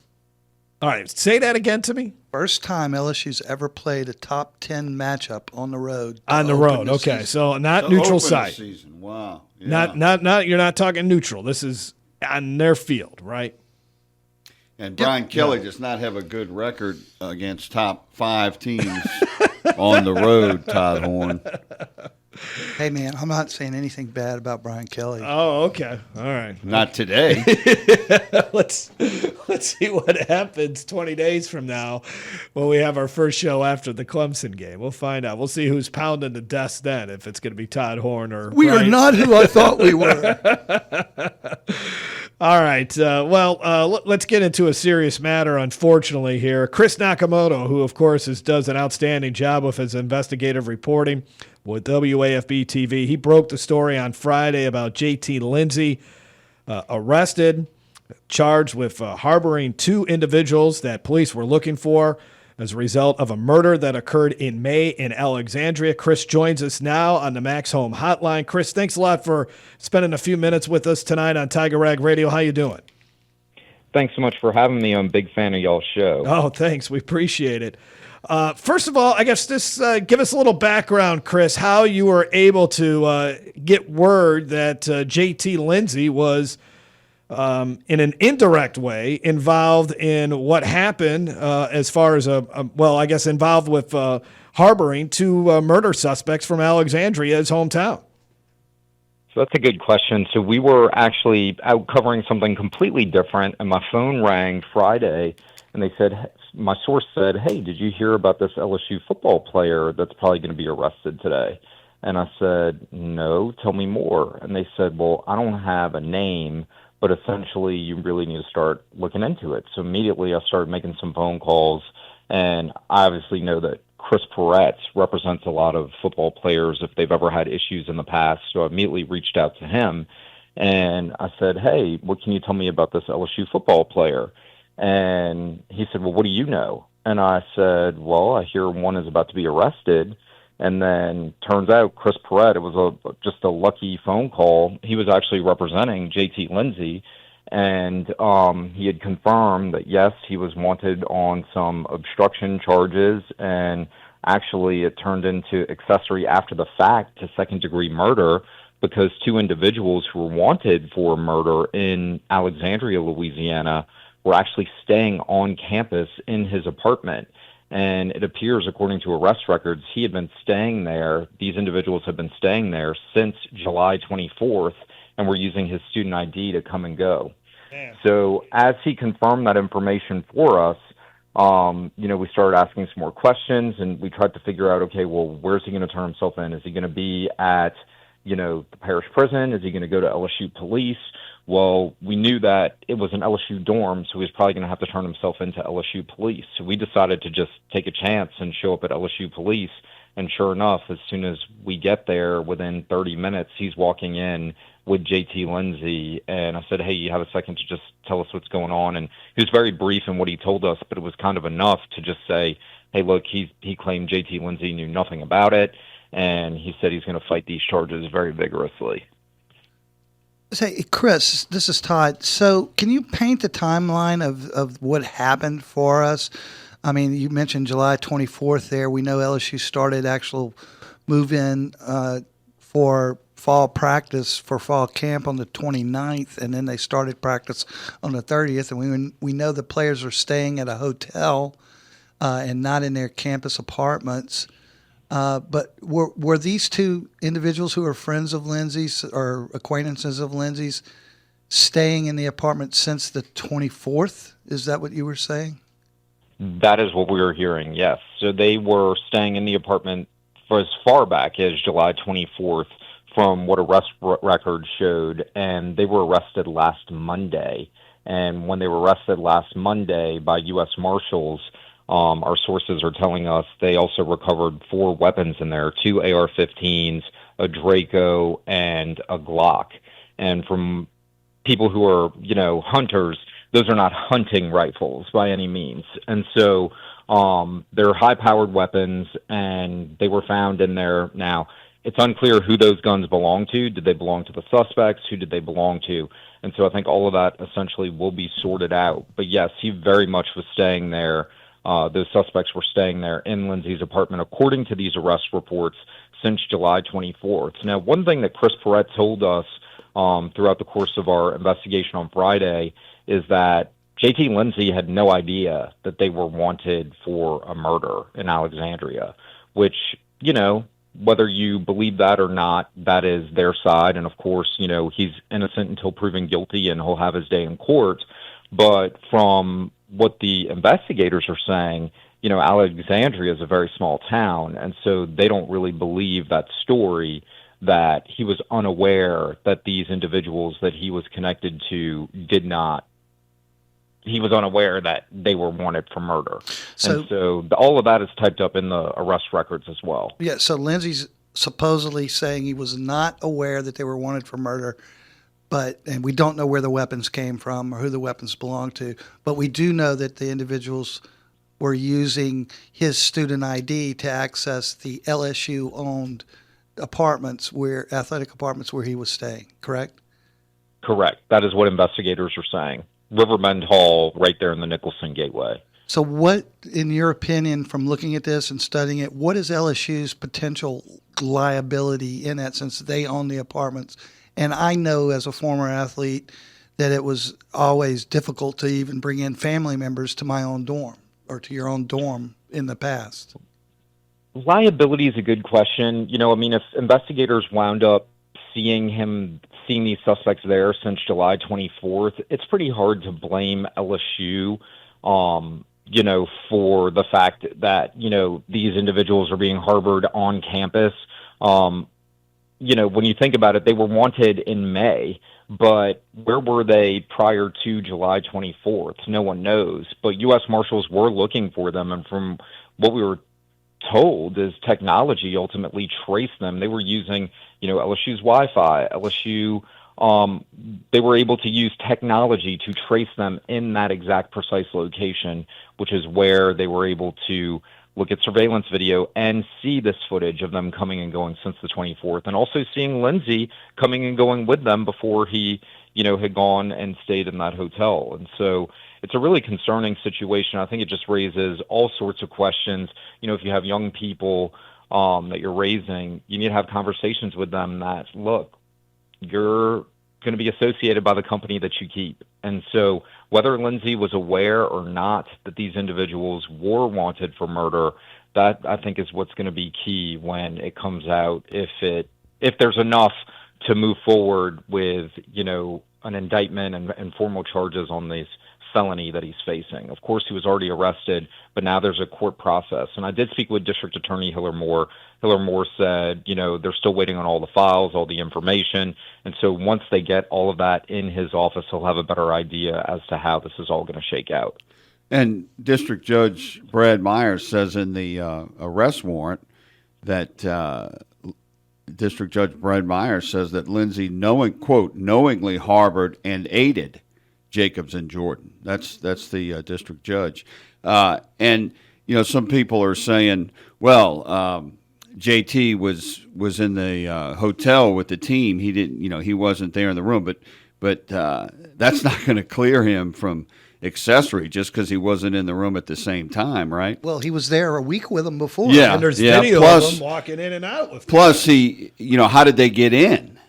All right, say that again to me. First time LSU's ever played a top 10 matchup on the road. On the road, okay. Season. So not neutral site. Season. Wow. Yeah. Not. You're not talking neutral. This is on their field, right? And Brian Kelly does not have a good record against top 5 teams on the road, Todd Horne. Hey, man, I'm not saying anything bad about Brian Kelly. Oh, okay. All right. Not today. Let's see what happens 20 days from now when we have our first show after the Clemson game. We'll find out. We'll see who's pounding the desk then, if it's going to be Todd Horne or We Brian. are not who I thought we were. All right. Let's get into a serious matter, unfortunately, here. Chris Nakamoto, who, of course, does an outstanding job with his investigative reporting with WAFB-TV. He broke the story on Friday about JT Lindsey, arrested, charged with harboring two individuals that police were looking for as a result of a murder that occurred in May in Alexandria. Chris joins us now on the Max Home Hotline. Chris, thanks a lot for spending a few minutes with us tonight on Tiger Rag Radio. How you doing? Thanks so much for having me. I'm a big fan of y'all's show. Oh, thanks. We appreciate it. First of all, I guess just give us a little background, Chris, how you were able to get word that JT Lindsey was in an indirect way involved in what happened as far as involved with harboring two murder suspects from Alexandria, his hometown. So that's a good question. So we were actually out covering something completely different, and my phone rang Friday, and they said, my source said, hey, did you hear about this LSU football player that's probably going to be arrested today? And I said, no, tell me more. And they said, well, I don't have a name, but essentially you really need to start looking into it. So immediately I started making some phone calls, and I obviously know that Chris Perrette represents a lot of football players if they've ever had issues in the past. So I immediately reached out to him, and I said, hey, what can you tell me about this LSU football player? And he said, well, what do you know? And I said, well, I hear one is about to be arrested. And then turns out Chris Perrette, it was just a lucky phone call. He was actually representing JT Lindsey, and he had confirmed that, yes, he was wanted on some obstruction charges, and actually it turned into accessory after the fact to second-degree murder because two individuals who were wanted for murder in Alexandria, Louisiana, were actually staying on campus in his apartment. And it appears, according to arrest records, he had been staying there. These individuals have been staying there since July 24th and were using his student ID to come and go. Damn. So as he confirmed that information for us, we started asking some more questions, and we tried to figure out, okay, well, where's he going to turn himself in? Is he going to be at, the parish prison? Is he going to go to LSU police? Well, we knew that it was an LSU dorm, so he was probably going to have to turn himself into LSU police. So we decided to just take a chance and show up at LSU police. And sure enough, as soon as we get there, within 30 minutes, he's walking in with JT Lindsey. And I said, hey, you have a second to just tell us what's going on? And he was very brief in what he told us, but it was kind of enough to just say, hey, look, he claimed JT Lindsey knew nothing about it. And he said he's going to fight these charges very vigorously. Say, Chris, this is Todd. So can you paint the timeline of what happened for us? I mean, you mentioned July 24th there. We know LSU started actual move-in for fall practice for fall camp on the 29th, and then they started practice on the 30th. And we know the players are staying at a hotel and not in their campus apartments. But were these two individuals who are friends of Lindsay's or acquaintances of Lindsay's staying in the apartment since the 24th? Is that what you were saying? That is what we were hearing, yes. So they were staying in the apartment for as far back as July 24th from what arrest records showed, and they were arrested last Monday. And when they were arrested last Monday by U.S. Marshals, our sources are telling us they also recovered 4 weapons in there, 2 AR-15s, a Draco, and a Glock. And from people who are, hunters, those are not hunting rifles by any means. And so they're high-powered weapons, and they were found in there. Now, it's unclear who those guns belong to. Did they belong to the suspects? Who did they belong to? And so I think all of that essentially will be sorted out. But yes, he very much was staying there. Those suspects were staying there in Lindsay's apartment, according to these arrest reports, since July 24th. Now, one thing that Chris Perrette told us throughout the course of our investigation on Friday is that JT Lindsey had no idea that they were wanted for a murder in Alexandria, which, whether you believe that or not, that is their side. And of course, he's innocent until proven guilty, and he'll have his day in court. But from what the investigators are saying, Alexandria is a very small town, and so they don't really believe that story that he was unaware that these individuals that he was connected to he was unaware that they were wanted for murder. And so all of that is typed up in the arrest records as well. Yeah, so Lindsay's supposedly saying he was not aware that they were wanted for murder, and we don't know where the weapons came from or who the weapons belonged to, but we do know that the individuals were using his student ID to access the LSU-owned athletic apartments where he was staying, correct? Correct. That is what investigators are saying. Riverbend Hall, right there in the Nicholson Gateway. So what, in your opinion, from looking at this and studying it, what is LSU's potential liability in that, since they own the apartments? And I know as a former athlete that it was always difficult to even bring in family members to my own dorm or to your own dorm in the past. Liability is a good question. If investigators wound up seeing these suspects there since July 24th, it's pretty hard to blame LSU, for the fact that, these individuals are being harbored on campus. When you think about it, they were wanted in May, but where were they prior to July 24th? No one knows. But U.S. Marshals were looking for them, and from what we were told is technology ultimately traced them. They were using, LSU's Wi-Fi, LSU, they were able to use technology to trace them in that exact precise location, which is where they were able to look at surveillance video and see this footage of them coming and going since the 24th, and also seeing Lindsay coming and going with them before he, had gone and stayed in that hotel. And so it's a really concerning situation. I think it just raises all sorts of questions. If you have young people that you're raising, you need to have conversations with them that, look, you're going to be associated by the company that you keep. And so whether Lindsay was aware or not that these individuals were wanted for murder, that I think is what's going to be key when it comes out, if there's enough to move forward with, an indictment and formal charges on this felony that he's facing. Of course, he was already arrested, but now there's a court process. And I did speak with District Attorney Hiller Moore. Hiller Moore said, they're still waiting on all the files, all the information. And so once they get all of that in his office, he'll have a better idea as to how this is all going to shake out. And District Judge Brad Myers says in the arrest warrant that District Judge Brad Myers says that Lindsay knowingly harbored and aided Jacobs and Jordan. That's the district judge. And some people are saying, well, JT was in the hotel with the team. He didn't, he wasn't there in the room, but that's not going to clear him from accessory just because he wasn't in the room at the same time, right? Well, he was there a week with them before. Yeah, and there's video of him walking in and out with them. Plus, how did they get in,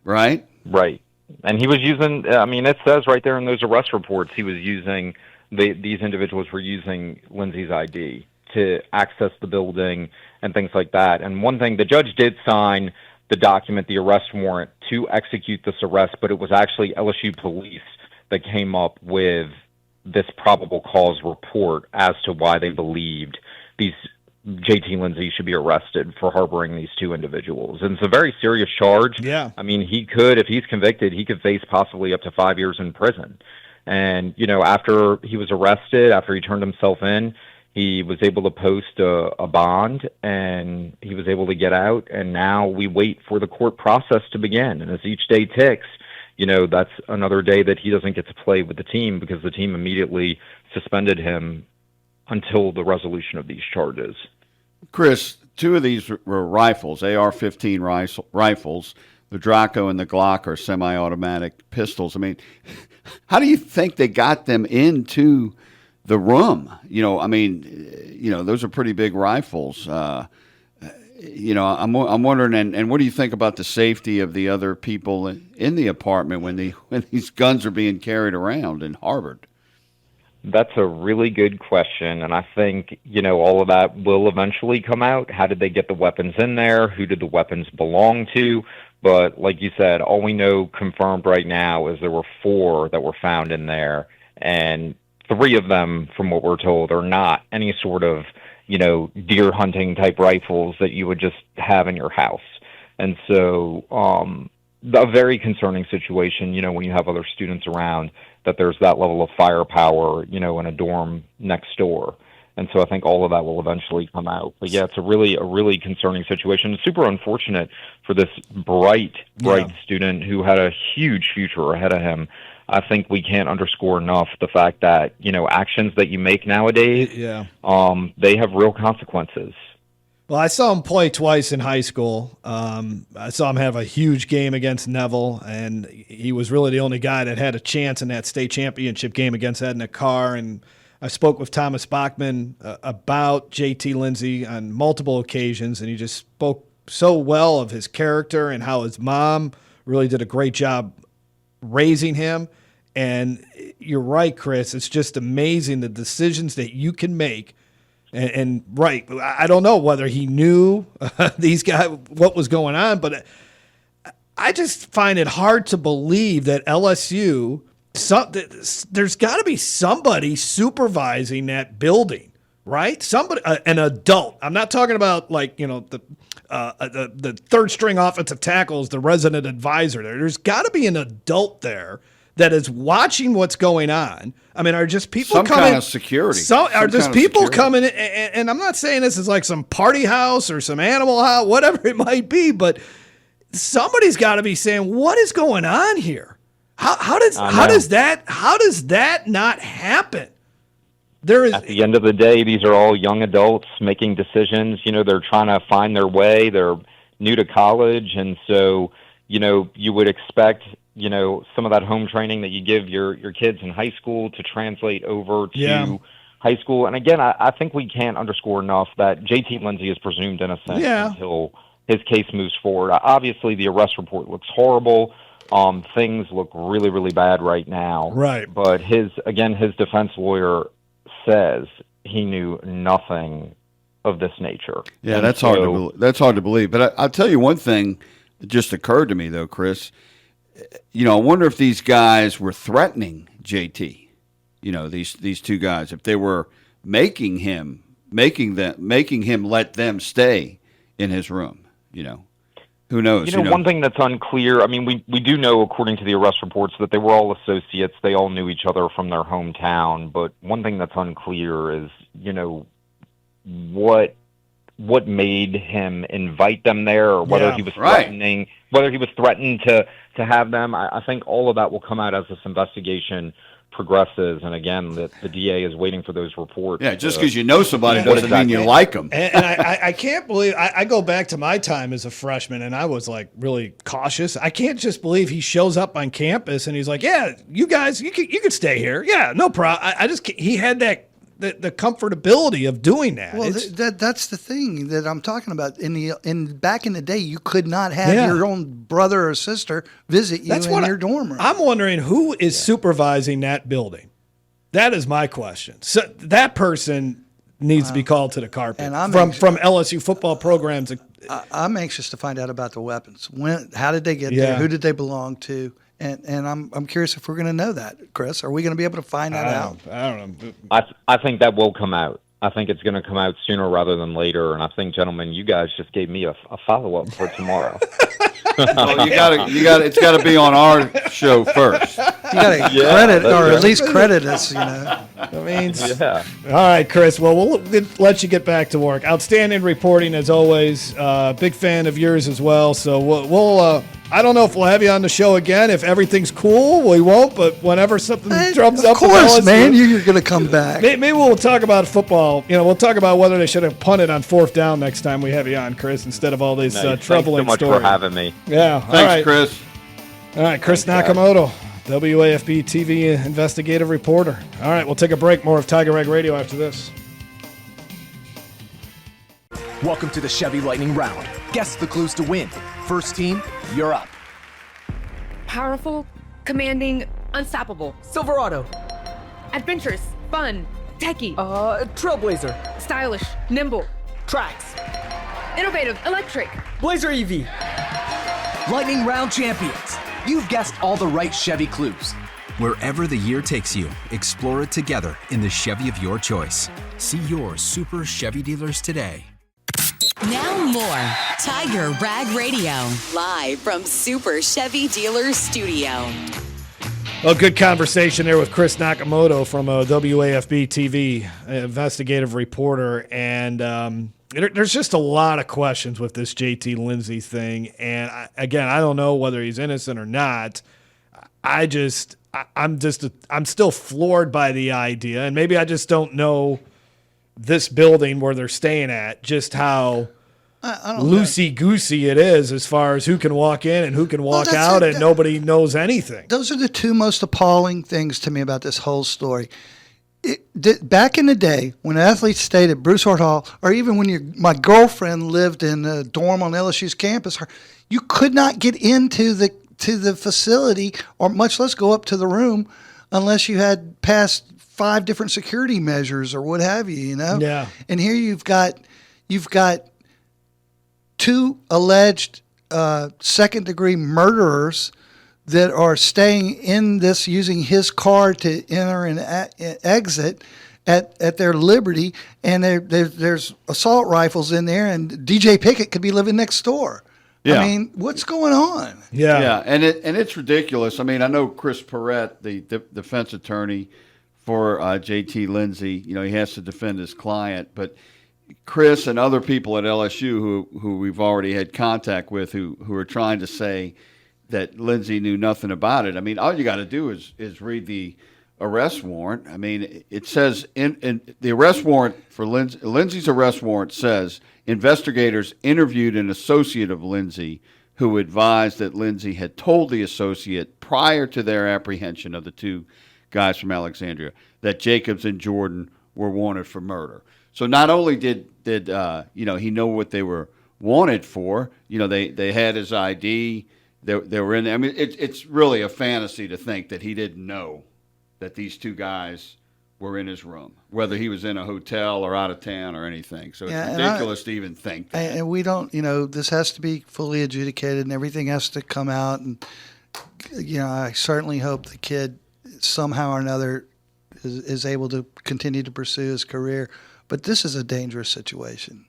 right? Right. And he was using, it says right there in those arrest reports, he was using, these individuals were using Lindsay's ID to access the building and things like that. And one thing, the judge did sign the document, the arrest warrant, to execute this arrest, but it was actually LSU police that came up with this probable cause report as to why they believed these JT Lindsey should be arrested for harboring these two individuals. And it's a very serious charge. Yeah. He could, if he's convicted, he could face possibly up to 5 years in prison. And, after he was arrested, after he turned himself in, he was able to post a bond, and he was able to get out. And now we wait for the court process to begin. And as each day ticks, that's another day that he doesn't get to play with the team because the team immediately suspended him until the resolution of these charges. Chris, two of these were rifles, AR-15 rifles. The Draco and the Glock are semi-automatic pistols. How do you think they got them into the room? Those are pretty big rifles. I'm wondering, and what do you think about the safety of the other people in the apartment when these guns are being carried around and harbored? That's a really good question, and I think, all of that will eventually come out. How did they get the weapons in there? Who did the weapons belong to? But like you said, all we know confirmed right now is there were 4 that were found in there, and 3 of them, from what we're told, are not any sort of, deer hunting type rifles that you would just have in your house. And so a very concerning situation, when you have other students around, that there's that level of firepower, in a dorm next door. And so I think all of that will eventually come out. But yeah, it's a really concerning situation. It's super unfortunate for this bright student who had a huge future ahead of him. I think we can't underscore enough the fact that, actions that you make nowadays, they have real consequences. Well, I saw him play twice in high school. I saw him have a huge game against Neville, and he was really the only guy that had a chance in that state championship game against Edna Carr. And I spoke with Thomas Bachman about JT Lindsey on multiple occasions, and he just spoke so well of his character and how his mom really did a great job raising him. And you're right, Chris. It's just amazing the decisions that you can make. And right, I don't know whether he knew these guys, what was going on, but I just find it hard to believe that LSU, there's got to be somebody supervising that building, right? Somebody, an adult. I'm not talking about the third string offensive tackle is the resident advisor there. There's got to be an adult there that is watching what's going on. I mean, are just people some coming? Kind of security. Are just people coming? And I'm not saying this is like some party house or some animal house, whatever it might be, but somebody's got to be saying, "What is going on here? How does that not happen?" At the end of the day, these are all young adults making decisions. They're trying to find their way. They're new to college, and so you would expect some of that home training that you give your kids in high school to translate over to high school. And again, I think we can't underscore enough that JT Lindsey is presumed innocent until his case moves forward. Obviously, the arrest report looks horrible. Things look really, really bad right now. Right. But his defense lawyer says he knew nothing of this nature. Yeah, that's hard to believe. But I'll tell you one thing that just occurred to me, though, Chris. I wonder if these guys were threatening JT. These 2 guys, if they were making him let them stay in his room. Who knows? One thing that's unclear. I mean, we do know, according to the arrest reports, that they were all associates. They all knew each other from their hometown. But one thing that's unclear is, what made him invite them there, or whether he was threatening, whether he was threatened to have them. I think all of that will come out as this investigation progresses. And again, the DA is waiting for those reports. Yeah, just because you know somebody doesn't mean you like them. And I can't believe, I go back to my time as a freshman, and I was really cautious. I can't just believe he shows up on campus and he's like, "Yeah, you guys, you could stay here. Yeah, no problem." I just, he had that. The comfortability of doing that. Well, that's the thing that I'm talking about. Back in the day, you could not have your own brother or sister visit you in your dorm room. I'm wondering who is supervising that building. That is my question. So that person needs to be called to the carpet from LSU football programs. I'm anxious to find out about the weapons. How did they get there? Who did they belong to? And I'm curious if we're going to know that, Chris. Are we going to be able to find that out? I don't know. I think that will come out. I think it's going to come out sooner rather than later. And I think, gentlemen, you guys just gave me a follow-up for tomorrow. Well, it's got to be on our show first. You got to credit, or at least credit us, All right, Chris. Well, we'll let you get back to work. Outstanding reporting as always. Big fan of yours as well. So we'll I don't know if we'll have you on the show again. If everything's cool, we won't. But whenever something drums up, of course, man, you're going to come back. Maybe we'll talk about football. We'll talk about whether they should have punted on 4th down next time we have you on, Chris, instead of all these troubling stories. Thanks so much for having me. Yeah. Thanks, all right. Chris. All right, Chris Nakamoto, WAFB-TV Investigative Reporter. All right, we'll take a break. More of Tiger Rag Radio after this. Welcome to the Chevy Lightning Round. Guess the clues to win. First team, you're up. Powerful, commanding, unstoppable. Silverado. Adventurous, fun, techie, Trailblazer, stylish, nimble, Tracks, innovative, electric, Blazer EV, Lightning Round champions. You've guessed all the right Chevy clues. Wherever the year takes you, explore it together in the Chevy of your choice. See your Super Chevy dealers today. Now more Tiger Rag Radio, live from Super Chevy Dealers Studio. Well, good conversation there with Chris Nakamoto from WAFB-TV Investigative Reporter. And there's just a lot of questions with this JT Lindsey thing. And I don't know whether he's innocent or not. I'm still floored by the idea. And maybe I just don't know this building where they're staying at, just how loosey-goosey it is as far as who can walk in and who can walk out, and nobody knows anything. Those are the two most appalling things to me about this whole story. Back in the day, when athletes stayed at Bruce Hart Hall, or even when my girlfriend lived in a dorm on LSU's campus, you could not get into the facility, or much less go up to the room, unless you had passed 5 different security measures or what have you, you know? Yeah. And here you've got 2 alleged second-degree murderers that are staying in this, using his car to enter and exit at their liberty, and there's assault rifles in there, and DJ Pickett could be living next door. Yeah. I mean, what's going on? Yeah, and it's ridiculous. I mean, I know Chris Perrett, the defense attorney for JT Lindsey, he has to defend his client, but Chris and other people at LSU who we've already had contact with who are trying to say that Lindsey knew nothing about it. I mean, all you got to do is read the arrest warrant. I mean, it says in the arrest warrant for Lindsey's arrest warrant says investigators interviewed an associate of Lindsey who advised that Lindsey had told the associate prior to their apprehension of the 2 guys from Alexandria that Jacobs and Jordan were wanted for murder. So not only did he know what they were wanted for, they had his ID, they were in there. I mean, it's really a fantasy to think that he didn't know that these 2 guys were in his room, whether he was in a hotel or out of town or anything. So it's ridiculous to even think that. And we don't, this has to be fully adjudicated and everything has to come out. And, I certainly hope the kid somehow or another is able to continue to pursue his career. But this is a dangerous situation.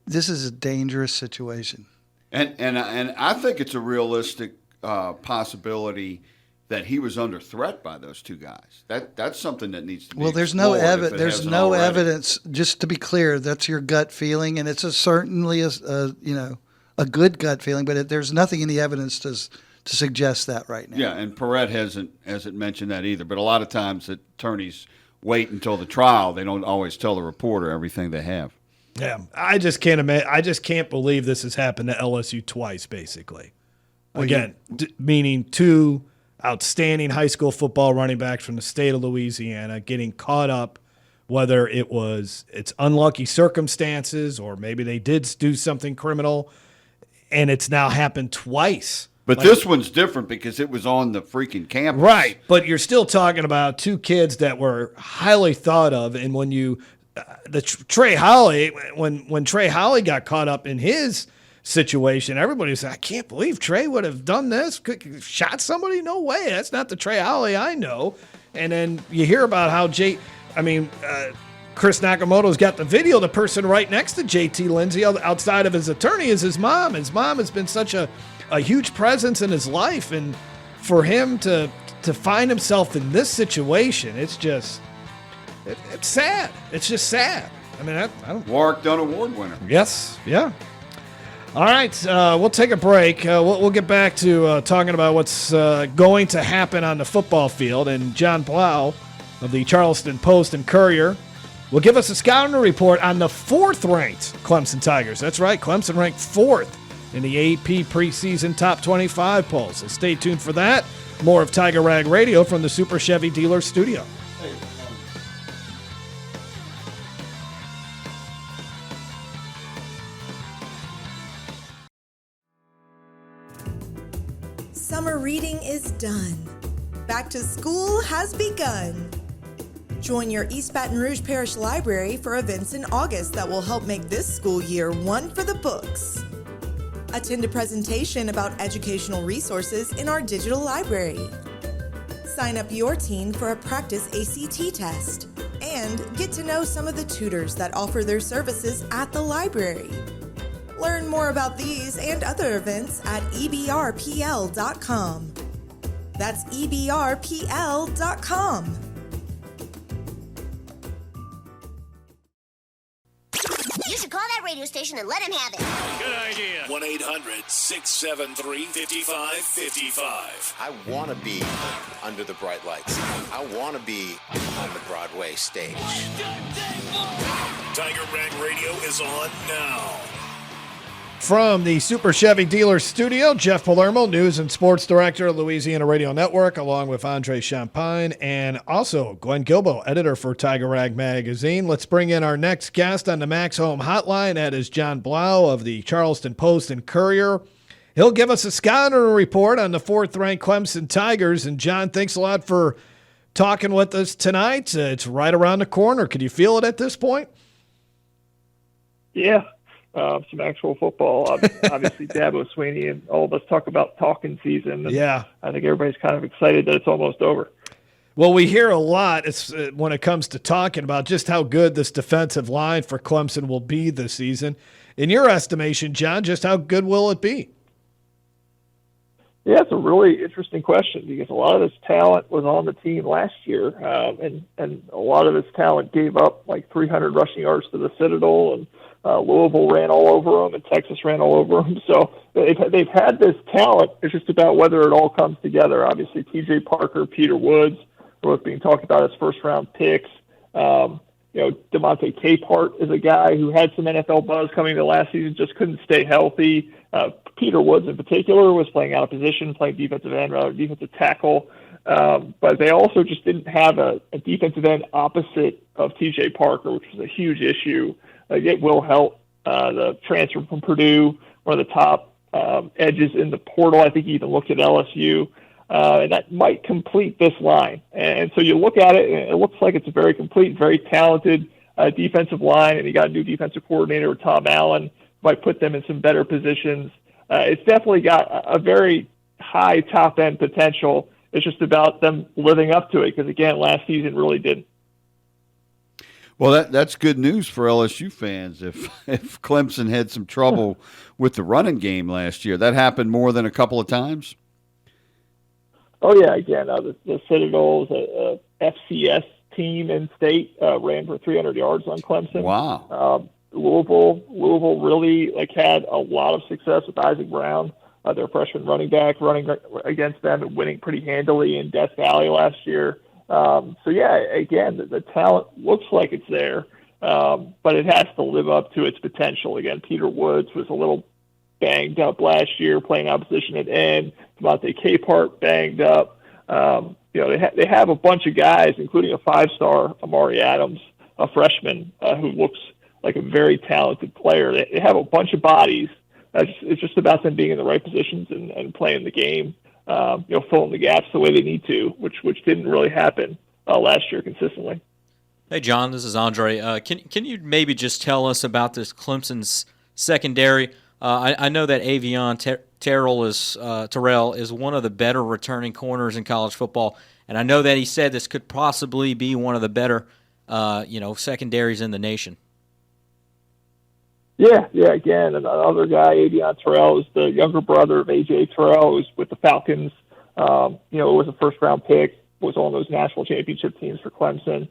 This is a dangerous situation. And I think it's a realistic possibility that he was under threat by those 2 guys. That's something that needs to be there's no evidence. There's no evidence. Just to be clear, that's your gut feeling, and it's certainly a good gut feeling. But there's nothing in the evidence to suggest that right now. Yeah, and Perrett hasn't mentioned that either. But a lot of times attorneys wait until the trial. They don't always tell the reporter everything they have. Yeah, I just can't believe this has happened to LSU twice, basically. Again, meaning 2 outstanding high school football running backs from the state of Louisiana getting caught up, whether it's unlucky circumstances or maybe they did do something criminal, and it's now happened twiise. But this one's different because it was on the freaking campus. Right, but you're still talking about 2 kids that were highly thought of, and when Trey Holly, when Trey Holly got caught up in his situation, everybody said, I can't believe Trey would have done this, shot somebody. No way, that's not the Trey Holly I know. And then you hear about how Chris Nakamoto's got the video. The person right next to JT Lindsey, outside of his attorney, is his mom. His mom has been such a huge presence in his life, and for him to find himself in this situation, it's sad. It's just sad. I mean, I don't. Warwick Dunn Award winner. Yes, yeah. All right, we'll take a break. We'll get back to talking about what's going to happen on the football field, and Jon Blau of the Charleston Post and Courier will give us a scouting report on the 4th-ranked Clemson Tigers. That's right, Clemson ranked 4th in the AP preseason top 25 poll. So stay tuned for that. More of Tiger Rag Radio from the Super Chevy Dealer Studio. Summer reading is done. Back to school has begun. Join your East Baton Rouge Parish Library for events in August that will help make this school year one for the books. Attend a presentation about educational resources in our digital library. Sign up your teen for a practice ACT test and get to know some of the tutors that offer their services at the library. Learn more about these and other events at ebrpl.com. That's ebrpl.com. You should call that radio station and let him have it. Good idea. 1-800-673-5555. I want to be under the bright lights. I want to be on the Broadway stage. Tiger Rag Radio is on now. From the Super Chevy Dealer Studio, Jeff Palermo, News and Sports Director of Louisiana Radio Network, along with Andre Champagne, and also Glenn Guilbeau, editor for Tiger Rag Magazine. Let's bring in our next guest on the Max Home Hotline. That is Jon Blau of the Charleston Post and Courier. He'll give us a scouting report on the 4th-ranked Clemson Tigers. And, John, thanks a lot for talking with us tonight. It's right around the corner. Could you feel it at this point? Yeah. Some actual football. Obviously, Dabo Swinney and all of us talk about talking season. And yeah. I think everybody's kind of excited that it's almost over. Well, we hear a lot when it comes to talking about just how good this defensive line for Clemson will be this season. In your estimation, John, just how good will it be? Yeah, it's a really interesting question because a lot of this talent was on the team last year, and a lot of this talent gave up like 300 rushing yards to the Citadel, and Louisville ran all over them, and Texas ran all over them. So they've had this talent. It's just about whether it all comes together. Obviously, T.J. Parker, Peter Woods, both being talked about as first-round picks. DeMonte Capehart is a guy who had some NFL buzz coming into last season, just couldn't stay healthy. Peter Woods, in particular, was playing out of position, playing defensive end rather than defensive tackle. But they also just didn't have a defensive end opposite of T.J. Parker, which was a huge issue. It will help the transfer from Purdue, one of the top edges in the portal. I think he even looked at LSU. And that might complete this line. And so you look at it, and it looks like it's a very complete, very talented defensive line, and you got a new defensive coordinator with Tom Allen, might put them in some better positions. It's definitely got a very high top-end potential. It's just about them living up to it because, again, last season really didn't. Well, that's good news for LSU fans. If Clemson had some trouble with the running game last year, that happened more than a couple of times. Oh yeah, again, the Citadel's a FCS team in state ran for 300 yards on Clemson. Wow. Louisville really had a lot of success with Isaac Brown, their freshman running back, running against them and winning pretty handily in Death Valley last year. So yeah, again, the talent looks like it's there, but it has to live up to its potential. Again, Peter Woods was a little banged up last year, playing opposition at end. DeMonte Capehart banged up. They have a bunch of guys, including a 5-star Amari Adams, a freshman who looks like a very talented player. They have a bunch of bodies. It's just about them being in the right positions and playing the game. Filling the gaps the way they need to, which didn't really happen last year consistently. Hey, John, this is Andre. Can you maybe just tell us about this Clemson's secondary? I know that Avion Terrell is one of the better returning corners in college football, and I know that he said this could possibly be one of the better, secondaries in the nation. Yeah. Again, another guy, Avion Terrell, is the younger brother of A.J. Terrell, who's with the Falcons. Was a first-round pick, was on those national championship teams for Clemson.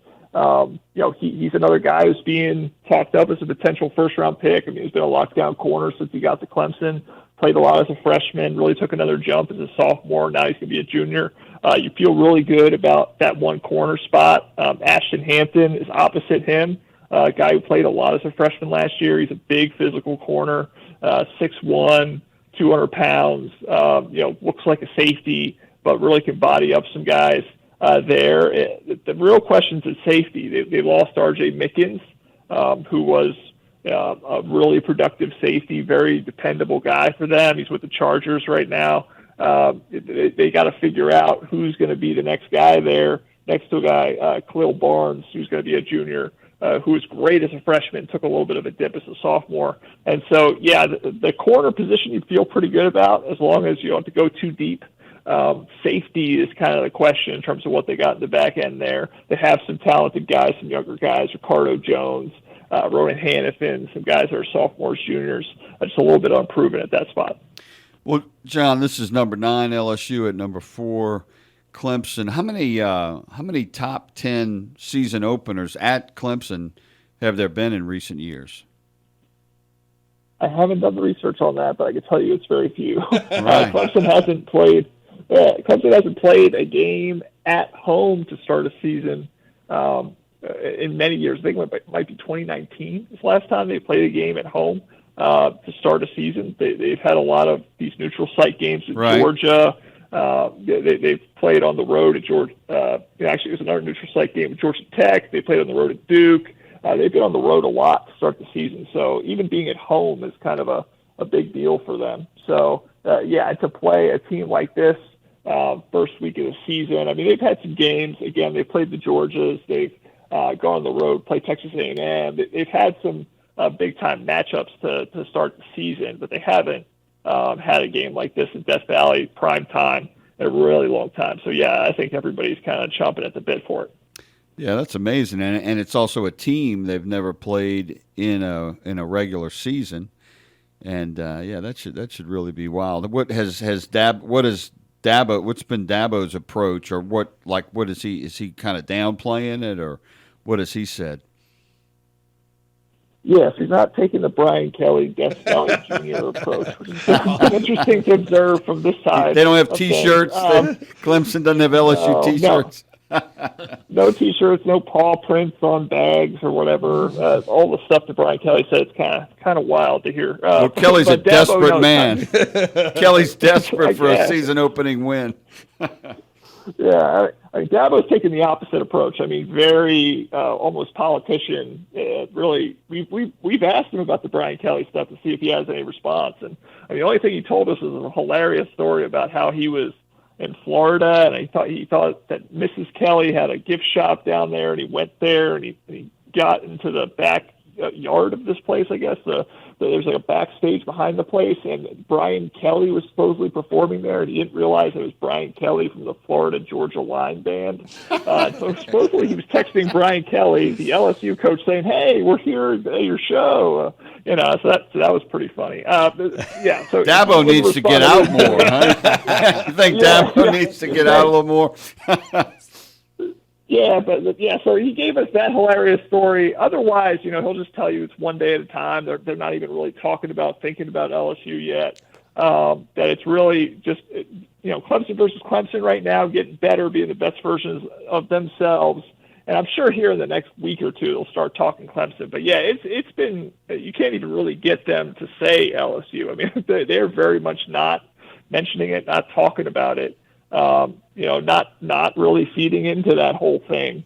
He's another guy who's being talked up as a potential first-round pick. I mean, he's been a lockdown corner since he got to Clemson. Played a lot as a freshman, really took another jump as a sophomore. Now he's going to be a junior. You feel really good about that one corner spot. Ashton Hampton is opposite him. A guy who played a lot as a freshman last year. He's a big physical corner, 6'1", 200 pounds. Looks like a safety, but really can body up some guys there. The real question's at safety. They lost R.J. Mickens, who was a really productive safety, very dependable guy for them. He's with the Chargers right now. They got to figure out who's going to be the next guy there. next to a guy, Khalil Barnes, who's going to be a junior, who was great as a freshman, took a little bit of a dip as a sophomore. And so, yeah, the corner position you feel pretty good about as long as you don't have to go too deep. Safety is kind of the question in terms of what they got in the back end there. They have some talented guys, some younger guys, Ricardo Jones, Ronan Hannafin, some guys that are sophomores, juniors, just a little bit unproven at that spot. Well, John, this is number 9 LSU at number 4 Clemson. How many top 10 season openers at Clemson have there been in recent years? I haven't done the research on that, but I can tell you it's very few. Right. Clemson hasn't played a game at home to start a season in many years. I think it might be 2019 is the last time they played a game at home to start a season. They've had a lot of these neutral site games in Georgia. They've played on the road at Georgia. Actually, it was another neutral site game at Georgia Tech. They played on the road at Duke. They've been on the road a lot to start the season. So even being at home is kind of a big deal for them. So, to play a team like this first week of the season, I mean, they've had some games. Again, they've played the Georgias. They've gone on the road, played Texas A&M. They've had some big-time matchups to start the season, but they haven't had a game like this in Death Valley prime time in a really long time. So, yeah, I think everybody's kind of chomping at the bit for it. Yeah, that's amazing, and it's also a team they've never played in a regular season, and that should really be wild. What's been Dabo's approach, or what is he kind of downplaying it, or what has he said? Yes, he's not taking the Brian Kelly Death Valley Jr. approach, which is interesting to observe from this side. They don't have T-shirts. Clemson doesn't have LSU T-shirts. No T-shirts, no paw prints on bags or whatever. All the stuff that Brian Kelly said is kind of wild to hear. Well, Kelly's a desperate man. Kelly's desperate for a season-opening win. Yeah, I mean, Dabo's taking the opposite approach. I mean, very almost politician. Really, we've asked him about the Brian Kelly stuff to see if he has any response. And I mean, the only thing he told us was a hilarious story about how he was in Florida, and he thought that Mrs. Kelly had a gift shop down there, and he went there, and he got into the back yard of this place, I guess. There's like a backstage behind the place, and Brian Kelly was supposedly performing there, and he didn't realize it was Brian Kelly from the Florida Georgia Line Band. So supposedly he was texting Brian Kelly, the LSU coach, saying, "Hey, we're here at your show." So that was pretty funny. So Dabo needs to get out more, huh? You think Dabo needs to get out a little more? So he gave us that hilarious story. Otherwise, he'll just tell you it's one day at a time. They're not even really thinking about LSU yet. That it's really just, Clemson versus Clemson right now, getting better, being the best versions of themselves. And I'm sure here in the next week or two, they'll start talking Clemson. But yeah, it's been, you can't even really get them to say LSU. I mean, they're very much not mentioning it, not talking about it. Not really feeding into that whole thing,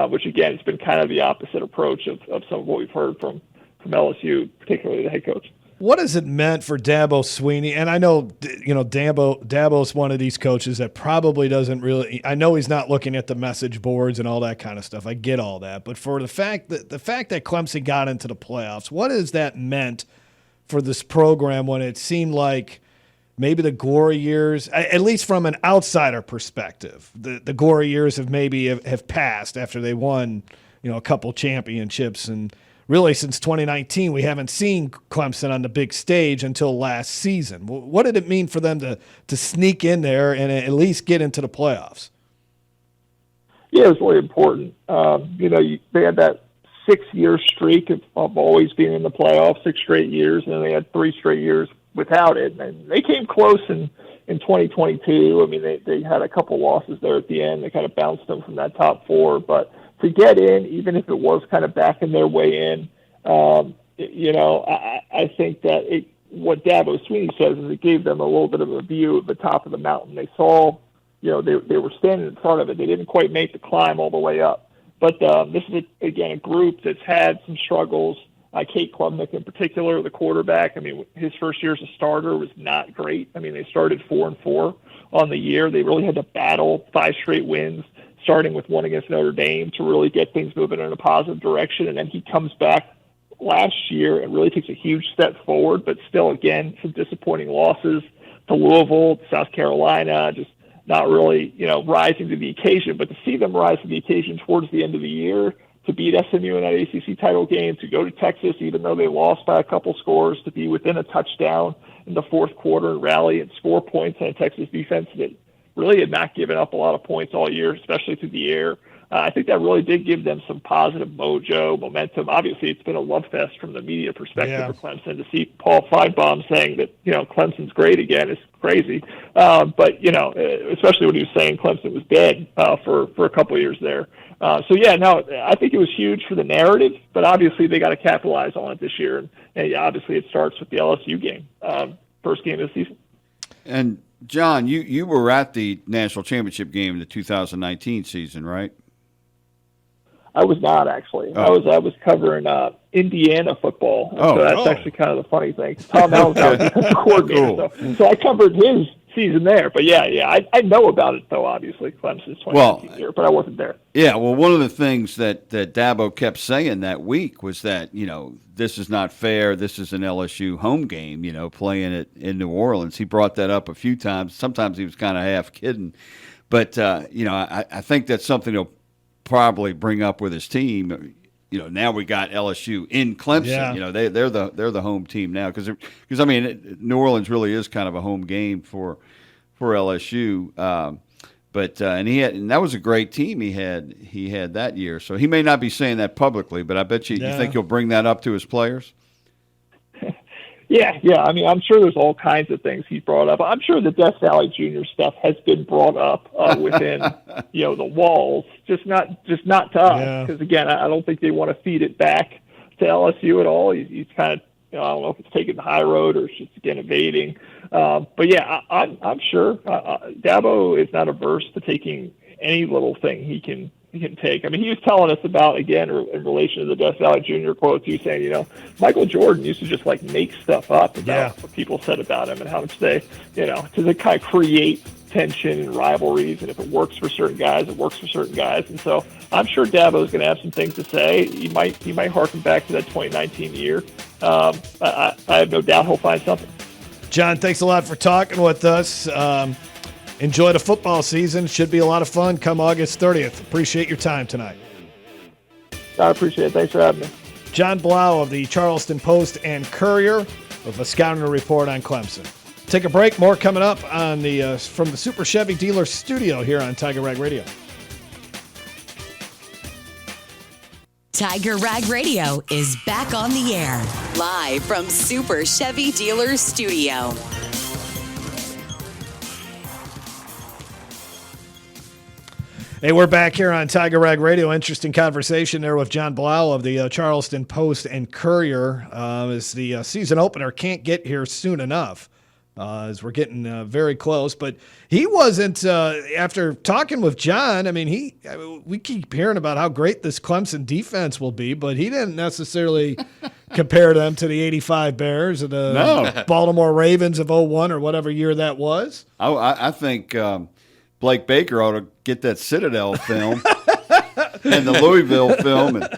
which again, it's been kind of the opposite approach of some of what we've heard from LSU, particularly the head coach. What has it meant for Dabo Swinney? And I know, Dabo's one of these coaches that probably doesn't really. I know he's not looking at the message boards and all that kind of stuff. I get all that, but for the fact that Clemson got into the playoffs, what has that meant for this program when it seemed like maybe the glory years, at least from an outsider perspective, the glory years have passed after they won, a couple championships, and really since 2019 we haven't seen Clemson on the big stage until last season. What did it mean for them to sneak in there and at least get into the playoffs? Yeah, it was really important. They had that 6-year streak of always being in the playoffs, 6 straight years, and then they had 3 straight years without it. And they came close in 2022. I mean, they had a couple losses there at the end. They kind of bounced them from that top 4. But to get in, even if it was kind of backing their way in, I think that what Dabo Swinney says is it gave them a little bit of a view of the top of the mountain. They saw, they were standing in front of it. They didn't quite make the climb all the way up. But this is, again, a group that's had some struggles. Kate Klubnik in particular, the quarterback, I mean, his first year as a starter was not great. I mean, they started 4-4 on the year. They really had to battle 5 straight wins starting with one against Notre Dame to really get things moving in a positive direction. And then he comes back last year and really takes a huge step forward, but still, again, some disappointing losses to Louisville, South Carolina, just not really, rising to the occasion. But to see them rise to the occasion towards the end of the year, to beat SMU in that ACC title game, to go to Texas, even though they lost by a couple scores, to be within a touchdown in the fourth quarter and rally and score points on a Texas defense that really had not given up a lot of points all year, especially through the air. I think that really did give them some positive mojo, momentum. Obviously, it's been a love fest from the media perspective for Clemson. To see Paul Feinbaum saying that, Clemson's great again is crazy. But, especially when he was saying Clemson was dead for a couple of years there. I think it was huge for the narrative, but obviously they got to capitalize on it this year. And obviously it starts with the LSU game, first game of the season. And, John, you were at the national championship game in the 2019 season, right? I was not, actually. I was covering Indiana football. So that's actually kind of the funny thing. Tom Allen's our defensive coordinator. Cool. So I covered his season there. But I know about it, though, obviously, Clemson's 2019 year, but I wasn't there. Yeah, well, one of the things that Dabo kept saying that week was that, this is not fair. This is an LSU home game, playing it in New Orleans. He brought that up a few times. Sometimes he was kind of half kidding. But, I think that's something he'll probably bring up with his team. Now we got LSU in Clemson. Yeah. They're the home team now because New Orleans really is kind of a home game for LSU. And that was a great team he had that year. So he may not be saying that publicly, but I bet you think he'll bring that up to his players. Yeah. I mean, I'm sure there's all kinds of things he's brought up. I'm sure the Death Valley Jr. stuff has been brought up within, the walls, just not to us. Because again, I don't think they want to feed it back to LSU at all. He's kind of, I don't know if it's taking the high road or it's just again evading. I'm sure Dabo is not averse to taking any little thing he can take. I mean, he was telling us about, again, in relation to the Death Valley Jr. quotes, he was saying, Michael Jordan used to just make stuff up about what people said about him and how much they, to kind of create tension and rivalries. And if it works for certain guys, it works for certain guys. And so I'm sure Dabo is going to have some things to say. He might harken back to that 2019 year. I have no doubt he'll find something. John, thanks a lot for talking with us. Enjoy the football season. Should be a lot of fun come August 30th. Appreciate your time tonight. I appreciate it. Thanks for having me. Jon Blau of the Charleston Post and Courier with a scouting report on Clemson. Take a break. More coming up on from the Super Chevy Dealer Studio here on Tiger Rag Radio. Tiger Rag Radio is back on the air, live from Super Chevy Dealer Studio. Hey, we're back here on Tiger Rag Radio. Interesting conversation there with Jon Blau of the Charleston Post and Courier as the season opener can't get here soon enough as we're getting very close. But he wasn't, after talking with John, I mean, we keep hearing about how great this Clemson defense will be, but he didn't necessarily compare them to the 85 Bears or the Baltimore Ravens of 01 or whatever year that was. I think Blake Baker ought to get that Citadel film and the Louisville film, and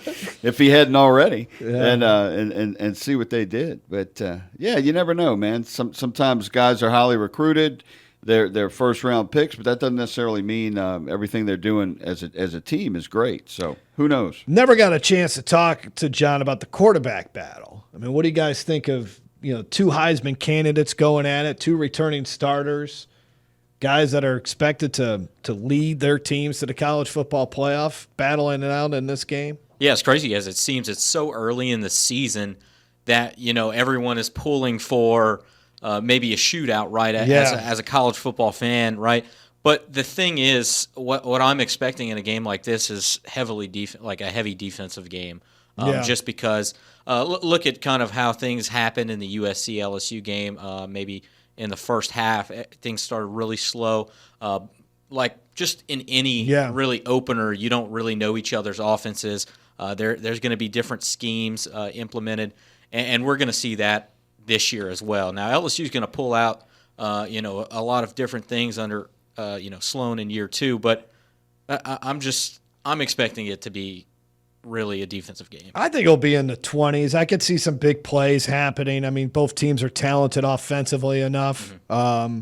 if he hadn't already, and see what they did. But you never know, man. Sometimes guys are highly recruited, they're first round picks, but that doesn't necessarily mean everything they're doing as a team is great. So who knows? Never got a chance to talk to John about the quarterback battle. I mean, what do you guys think of two Heisman candidates going at it, two returning starters? Guys that are expected to lead their teams to the college football playoff, battling it out in this game? Yeah, as crazy as it seems, it's so early in the season that, everyone is pulling for maybe a shootout, right, as a college football fan, right? But the thing is, what I'm expecting in a game like this is a heavy defensive game, just because look at kind of how things happened in the USC-LSU game, maybe – in the first half, things started really slow. Like just in any really opener, you don't really know each other's offenses. There's going to be different schemes implemented, and we're going to see that this year as well. Now LSU is going to pull out, a lot of different things under, Sloan in year two, but I'm expecting it to be really a defensive game. I think it'll be in the 20s. I could see some big plays happening. I mean, both teams are talented offensively enough. Mm-hmm.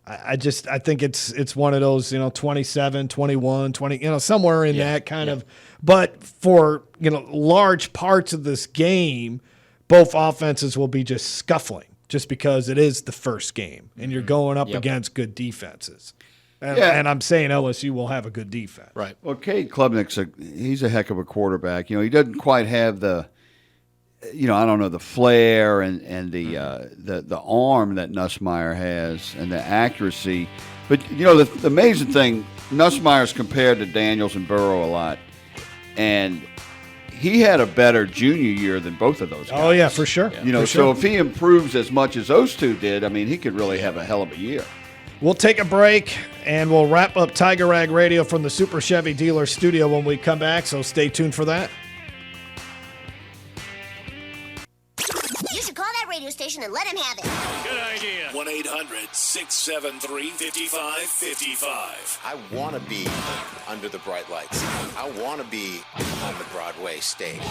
I think it's one of those, 27, 21, 20, somewhere in that kind of. But for, large parts of this game, both offenses will be just scuffling just because it is the first game and you're going up against good defenses. And I'm saying LSU will have a good defense. Right. Well, Cade Klubnik's he's a heck of a quarterback. He doesn't quite have the, the flair and the arm that Nussmeier has and the accuracy. But, the amazing thing, Nussmeier's compared to Daniels and Burrow a lot. And he had a better junior year than both of those guys. Oh, yeah, for sure. So if he improves as much as those two did, he could really have a hell of a year. We'll take a break, and we'll wrap up Tiger Rag Radio from the Super Chevy Dealer Studio when we come back, so stay tuned for that. You should call that radio station and let him have it. Good idea. 1-800-673-5555. I want to be under the bright lights. I want to be on the Broadway stage.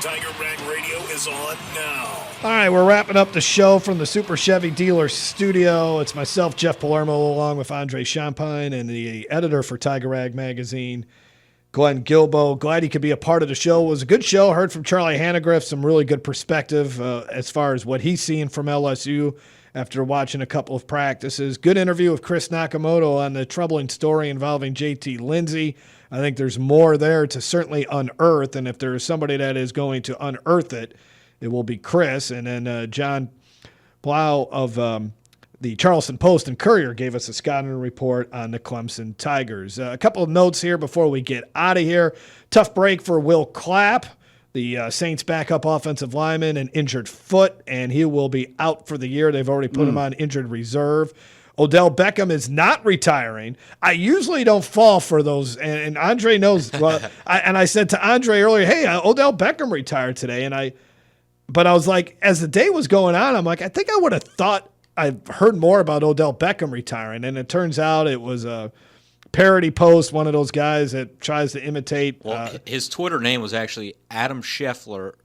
Tiger Rag Radio is on now. All right, we're wrapping up the show from the Super Chevy Dealer Studio. It's myself, Jeff Palermo, along with Andre Champagne and the editor for Tiger Rag Magazine, Glenn Guilbeau. Glad he could be a part of the show. It was a good show. Heard from Charlie Hanagriff, some really good perspective as far as what he's seeing from LSU after watching a couple of practices. Good interview with Chris Nakamoto on the troubling story involving JT Lindsey. I think there's more there to certainly unearth, and if there is somebody that is going to unearth it, it will be Chris. And then Jon Blau of the Charleston Post and Courier gave us a scouting report on the Clemson Tigers. A couple of notes here before we get out of here. Tough break for Will Clapp, the Saints' backup offensive lineman, an injured foot, and he will be out for the year. They've already put him on injured reserve. Odell Beckham is not retiring. I usually don't fall for those, and Andre knows. Well, I said to Andre earlier, hey, Odell Beckham retired today, but I was like, as the day was going on, I'm like, I think I would have thought I've heard more about Odell Beckham retiring, and it turns out it was a parody post, one of those guys that tries to imitate. Well, his Twitter name was actually Adam Scheffler,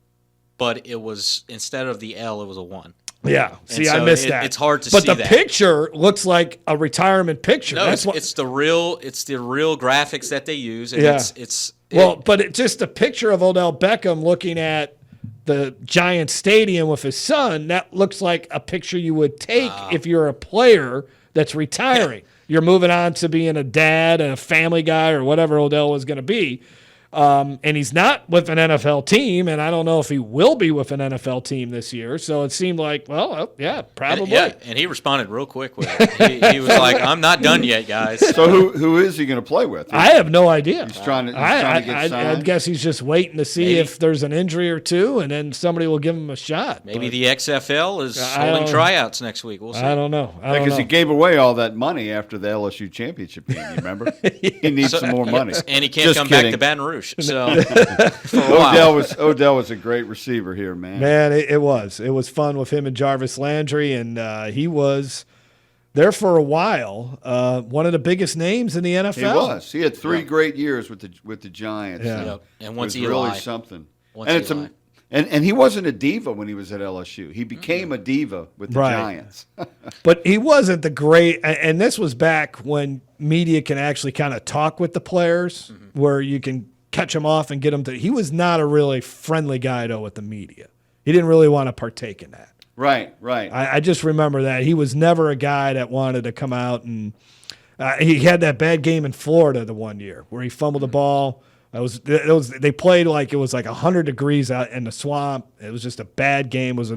but it was, instead of the L, it was a 1. Yeah, see, so I missed that. It's hard to see that. But the picture looks like a retirement picture. No, it's the real graphics that they use. And but it's just a picture of Odell Beckham looking at the Giants stadium with his son. That looks like a picture you would take if you're a player that's retiring. You're moving on to being a dad and a family guy or whatever Odell was going to be. And he's not with an NFL team, and I don't know if he will be with an NFL team this year. So it seemed like, well, yeah, probably. And he responded real quick with it. He was like, I'm not done yet, guys. So who is he going to play with? I have no idea. He's trying to get signed? I guess he's just waiting to see if there's an injury or two, and then somebody will give him a shot. Maybe the XFL is holding tryouts next week. We'll see. I don't know. Because he gave away all that money after the LSU championship game, you remember? He needs some more money. And he can't come back to Baton Rouge. So Odell was a great receiver here, man. Man, it was fun with him and Jarvis Landry, and he was there for a while. One of the biggest names in the NFL. He was. He had 3 great years with the Giants. Yeah. And once it was Eli. really something. And he wasn't a diva when he was at LSU. He became a diva with the Giants. But he wasn't the great, and this was back when media can actually kind of talk with the players, where you can catch him off and get him to. He was not a really friendly guy, though, with the media. He didn't really want to partake in that. Right. I just remember that. He was never a guy that wanted to come out, and he had that bad game in Florida the one year where he fumbled the ball. They played like it was like 100 degrees out in the swamp. It was just a bad game. It was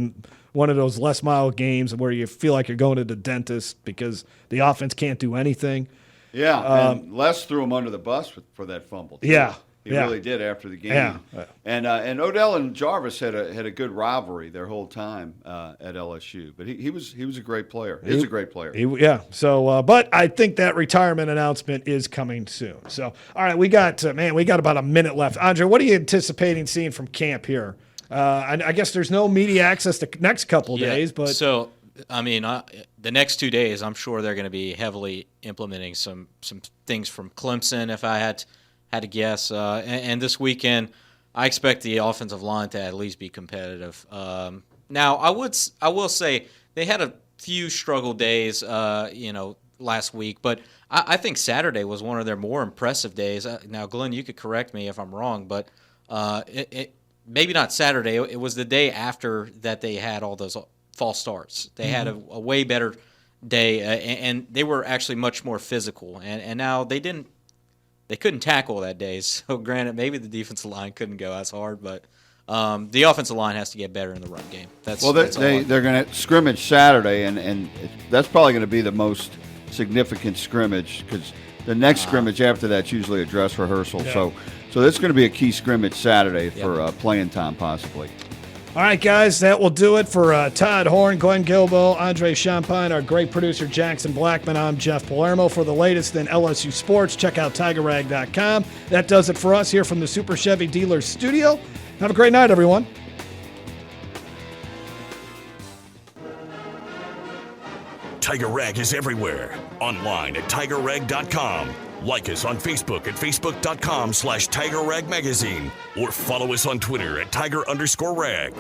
one of those less mild games where you feel like you're going to the dentist because the offense can't do anything. Yeah, and Les threw him under the bus for that fumble, too. Yeah. He really did after the game. Yeah. And Odell and Jarvis had a good rivalry their whole time at LSU. But he was a great player. He's a great player. So, but I think that retirement announcement is coming soon. So, all right, we got about a minute left. Andre, what are you anticipating seeing from camp here? I guess there's no media access the next couple of days, but so I mean, the next 2 days, I'm sure they're going to be heavily implementing some things from Clemson, if I had to guess. And this weekend, I expect the offensive line to at least be competitive. Now, I will say they had a few struggle days, last week, but I think Saturday was one of their more impressive days. Now, Glenn, you could correct me if I'm wrong, but maybe not Saturday. It was the day after that they had all those false starts. They had a way better day, and they were actually much more physical. And now they couldn't tackle that day. So granted, maybe the defensive line couldn't go as hard, but the offensive line has to get better in the run game. They're going to scrimmage Saturday, and that's probably going to be the most significant scrimmage because the next scrimmage after that's usually a dress rehearsal. Yeah. So that's going to be a key scrimmage Saturday for playing time possibly. All right, guys, that will do it for Todd Horne, Glenn Guilbeau, Andre Champagne, our great producer Jackson Blackman. I'm Jeff Palermo. For the latest in LSU sports, check out TigerRag.com. That does it for us here from the Super Chevy Dealers studio. Have a great night, everyone. Tiger Rag is everywhere. Online at TigerRag.com. Like us on Facebook at Facebook.com/TigerRag Magazine. Or follow us on Twitter at Tiger_Rag.